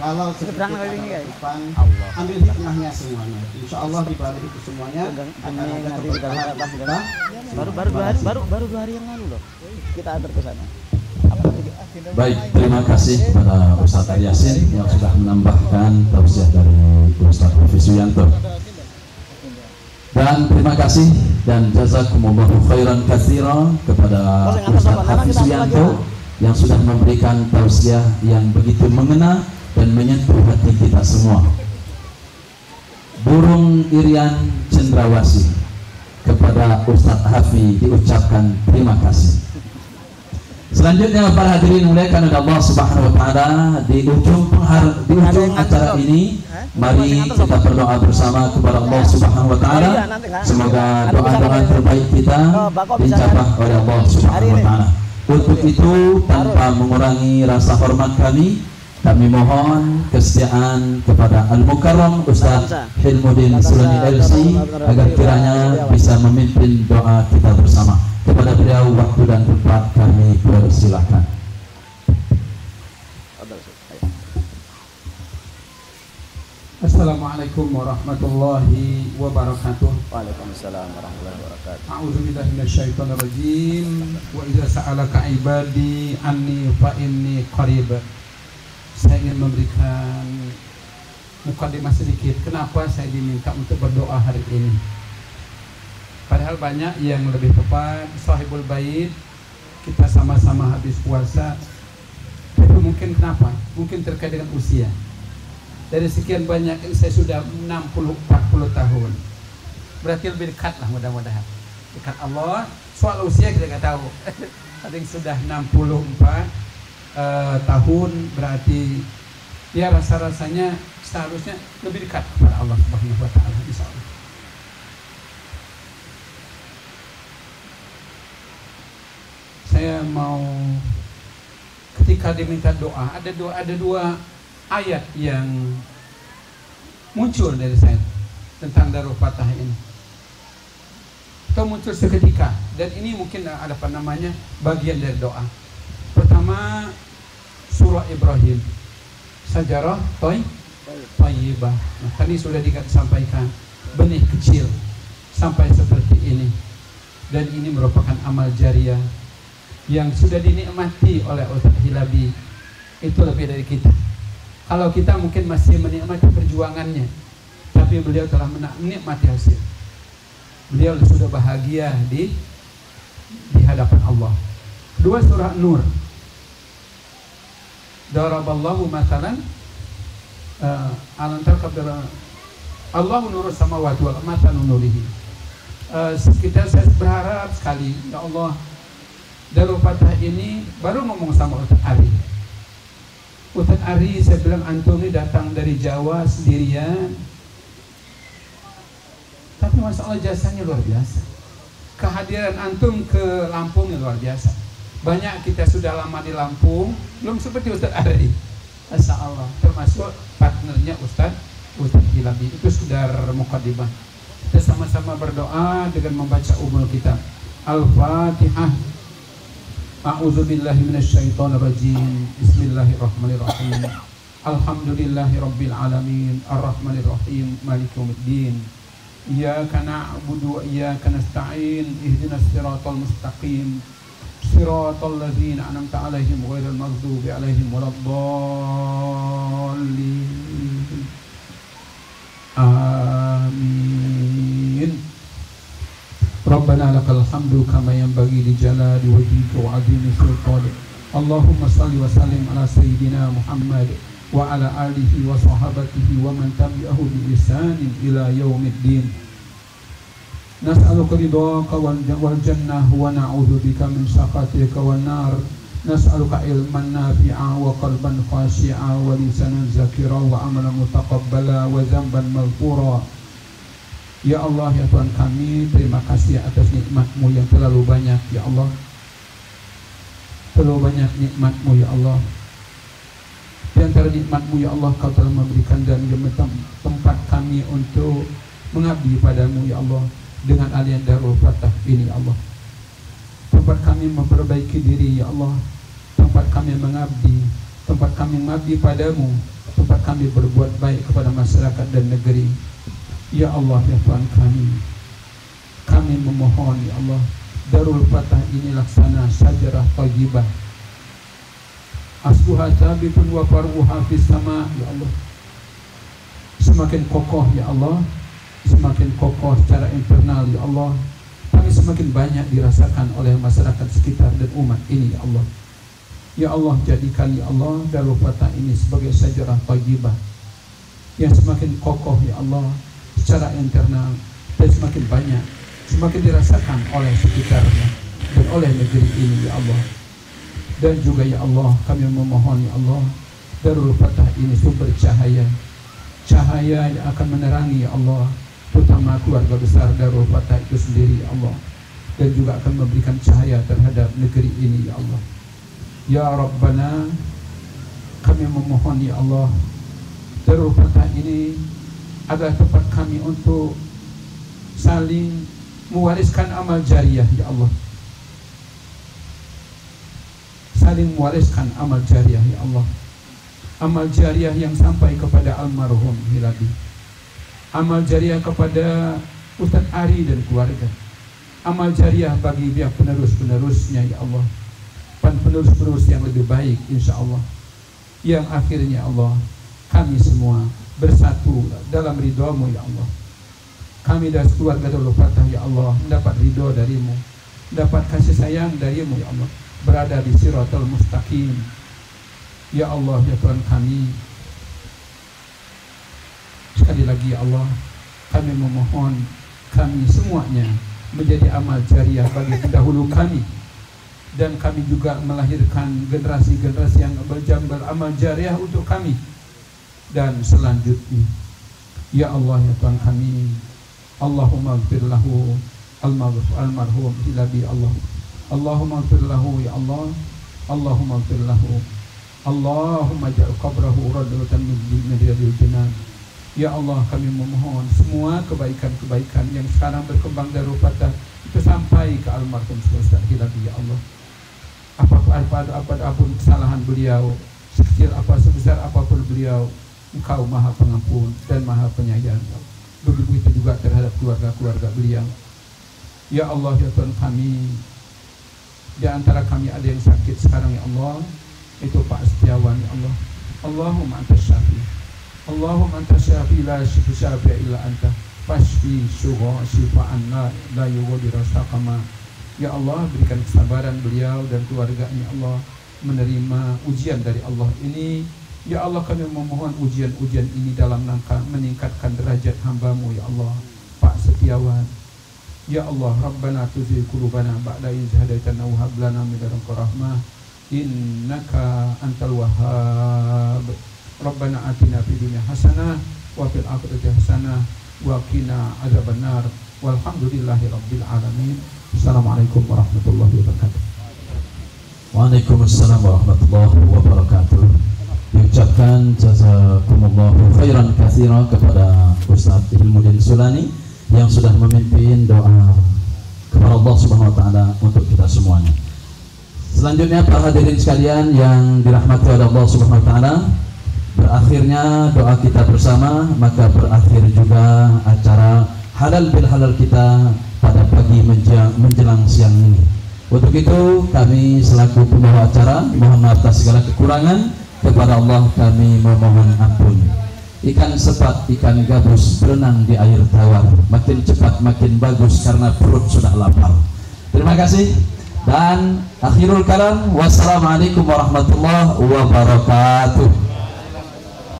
Kalau sedikit ada letupan, ambil hikmahnya semuanya. Insya Allah di balik itu semuanya akan ada keberkahan kita. Baru 2 hari yang lalu loh kita antar ke sana. Baik, terima kasih kepada Ustaz Yasin yang sudah menambahkan tausiah dari Ustaz Hafiz Suyanto. Dan terima kasih dan jazakumullahu khairan katsira kepada Ustaz Hafiz Suyanto yang sudah memberikan tausiah yang begitu mengena dan menyentuh hati kita semua. Burung Irian Cendrawasih, kepada Ustaz Hafiz diucapkan terima kasih. Selanjutnya para hadirin muliakan oleh Allah Subhanahu wa taala, di ujung acara ini mari kita berdoa bersama kepada Allah Subhanahu wa taala. Semoga doa-doa terbaik kita dicapai oleh Allah Subhanahu wa taala. Untuk itu tanpa mengurangi rasa hormat kami mohon kesetiaan kepada Al-Mukarram Ustaz Hilmuddin Sulani LC agar kiranya bisa memimpin doa kita bersama. Kepada beliau waktu dan tempat kami persilahkan. Assalamualaikum warahmatullahi wabarakatuh. Waalaikumsalam warahmatullahi wabarakatuh. A'udzubillahi minasyaitonirrajim. Wa idza sa'alaka ibadi anni fa inni qarib. Saya ingin memberikan mukadimah sedikit. Kenapa saya diminta untuk berdoa hari ini? Padahal banyak yang lebih tepat. Sahibul bait, kita sama-sama habis puasa. Tapi mungkin kenapa? Mungkin terkait dengan usia. Dari sekian banyak ini saya sudah 60-40 tahun. Berarti lebih dekat lah mudah-mudahan. Dekat Allah. Soal usia kita nggak tahu. Ada yang sudah 64 tahun, berarti ya rasa-rasanya seharusnya lebih dekat kepada Allah Subhanahu wa taala, insyaallah. Saya mau ketika diminta doa, ada dua ayat yang muncul dari saya tentang Darul Fatah ini. Atau muncul seketika, dan ini mungkin ada apa namanya bagian dari doa. Pertama, surah Ibrahim, sajarah thayyibah. Nah, tadi sudah disampaikan, benih kecil sampai seperti ini, dan ini merupakan amal jariah yang sudah dinikmati oleh Ustaz Hilabi. Itu lebih dari kita. Kalau kita mungkin masih menikmati perjuangannya, tapi beliau telah menikmati hasil. Beliau sudah bahagia di hadapan Allah. Kedua, surah Nur. Daraballahu mathalan alantar kabira Allahu nurus samawati wal mathalu nurihi. Saya berharap sekali, ya Allah, Darul Fatah ini baru ngomong sama Ustaz Ari. Ustaz Ari, saya bilang antum ini datang dari Jawa sendirian, tapi Masya Allah jasanya luar biasa. Kehadiran antum ke Lampung luar biasa. Banyak kita sudah lama di Lampung, belum seperti Ustaz Ari. Masya Allah, termasuk partnernya Ustaz Hilabi. Itu sudah mukadimah. Kita sama-sama berdoa dengan membaca umul kitab Al-Fatihah. A'udzubillahi minasyaitonirrajim. Bismillahirrahmanirrahim. Alhamdulillahirabbil alamin, arrahmanirrahim, maliki yaumiddin. Iyyaka na'budu wa iyyaka nasta'in. Ihdinas siratal mustaqim. Siratal ladzina an'amta 'alaihim ghairil maghdubi 'alaihim waladdallin. Amin. Rabbana lakal hamdu kama yanbaghi li jalali wajhika wa 'azimi sultanik. Allahumma shalli wa sallim ala sayyidina Muhammad wa ala alihi wa sahabatihi wa man tabi'ahu bi ihsanin ila yaumiddin. Nas'aluka ridhaka wal jannah wa na'udzubika min sakhatika wan nar. Nas'aluka ilman nafi'a wa qalban khashi'a wa lisanan zakira wa amalan mutaqabbala wa dzamban maghfura. Ya Allah, ya Tuhan kami, terima kasih atas nikmat-Mu yang terlalu banyak, ya Allah. Terlalu banyak nikmat-Mu, ya Allah. Di antara nikmat-Mu, ya Allah, Kau telah memberikan dan tempat kami untuk mengabdi padamu, ya Allah, dengan alian Darul Fatah ini, ya Allah. Tempat kami memperbaiki diri, ya Allah. Tempat kami mengabdi, tempat kami mengabdi padamu, tempat kami berbuat baik kepada masyarakat dan negeri. Ya Allah, ya Tuhan kami memohon, ya Allah, Darul Fatah ini laksana sajarah thayyibah. Asluha thabitun wa faruha fis sama, ya Allah. Semakin kokoh, ya Allah, semakin kokoh secara internal, ya Allah, tapi semakin banyak dirasakan oleh masyarakat sekitar dan umat ini, ya Allah. Ya Allah, jadikan, ya Allah, Darul Fatah ini sebagai sajarah thayyibah yang semakin kokoh, ya Allah, secara internal, dan semakin banyak, semakin dirasakan oleh sekitarnya dan oleh negeri ini, ya Allah. Dan juga, ya Allah, kami memohon, ya Allah, Darul Fatah ini sumber cahaya yang akan menerangi, ya Allah, terutama keluarga besar Darul Fatah itu sendiri, ya Allah, dan juga akan memberikan cahaya terhadap negeri ini, ya Allah. Ya Rabbana, kami memohon, ya Allah, Darul Fatah ini adalah tempat kami untuk saling mewariskan amal jariah, ya Allah. Saling mewariskan amal jariah, ya Allah. Amal jariah yang sampai kepada almarhum Hilabi. amal jariah kepada Ustaz Ari dan keluarga, amal jariah bagi pihak penerus-penerusnya ya Allah, penerus-penerus yang lebih baik insya Allah, yang akhirnya Allah kami semua bersatu dalam ridho-Mu ya Allah. Kami dan keluarga Darul Fatah ya Allah mendapat ridho dari-Mu, mendapat kasih sayang dari-Mu ya Allah, berada di Siratal Mustaqim ya Allah ya Tuhan kami. Sekali lagi ya Allah, kami memohon kami semuanya menjadi amal jariah bagi pendahulu kami, dan kami juga melahirkan generasi-generasi yang beramal jariah untuk kami dan selanjutnya ya Allah ya Tuhan kami. Allahumma ighfir lahu almarhum ilabi Allah, Allahumma ighfir lahu ya Allah, Allahumma ighfir lahu, Allahumma ja'al qabrahu radatan min riyadil jinan. Ya Allah, kami memohon semua kebaikan-kebaikan yang sekarang berkembang dari Fatah itu sampai ke almarhum Ustaz Hilabi ya Allah. Apapun kesalahan beliau, sekecil apa sebesar apapun beliau, Engkau Maha Pengampun dan Maha Penyayang. Begitu juga terhadap keluarga-keluarga beliau. Ya Allah ya Tuhan kami, di antara kami ada yang sakit sekarang ya Allah, itu Pak Setiawan ya Allah. Allahumma antas syafi, Allahumma antas syafi, la syafi illa anta, fasfi syugha syifa'an la yughadiru saqama. Ya Allah, berikan kesabaran beliau dan keluarganya Allah menerima ujian dari Allah ini. Ya Allah, kami memohon ujian-ujian ini dalam rangka meningkatkan derajat hamba-Mu ya Allah, Pak Setiawan. Ya Allah, Rabbana tuzigh qulubana ba'da idh hadaitana wa hab lana min ladunka rahmah innaka antal wahhab. Rabbana atina fid dunya hasanah wa fil akhirati hasanah wa qina adzabannar. Walhamdulillahi rabbil alamin. Assalamualaikum warahmatullahi wabarakatuh. Waalaikumsalam warahmatullahi wabarakatuh. Diucapkan jazakumullahu khairan katsira kepada Ustaz Hilmuddin Sulani yang sudah memimpin doa kepada Allah Subhanahu wa taala untuk kita semuanya. Selanjutnya para hadirin sekalian yang dirahmati oleh Allah Subhanahu wa taala, berakhirnya doa kita bersama, maka berakhir juga acara halal bil halal kita pada pagi menjelang siang ini. Untuk itu kami selaku pembawa acara mohon maaf atas segala kekurangan. Kepada Allah kami memohon ampun. Ikan sepat, ikan gabus berenang di air tawar, makin cepat makin bagus karena perut sudah lapar. Terima kasih dan akhirul kalam, wassalamualaikum warahmatullahi wabarakatuh.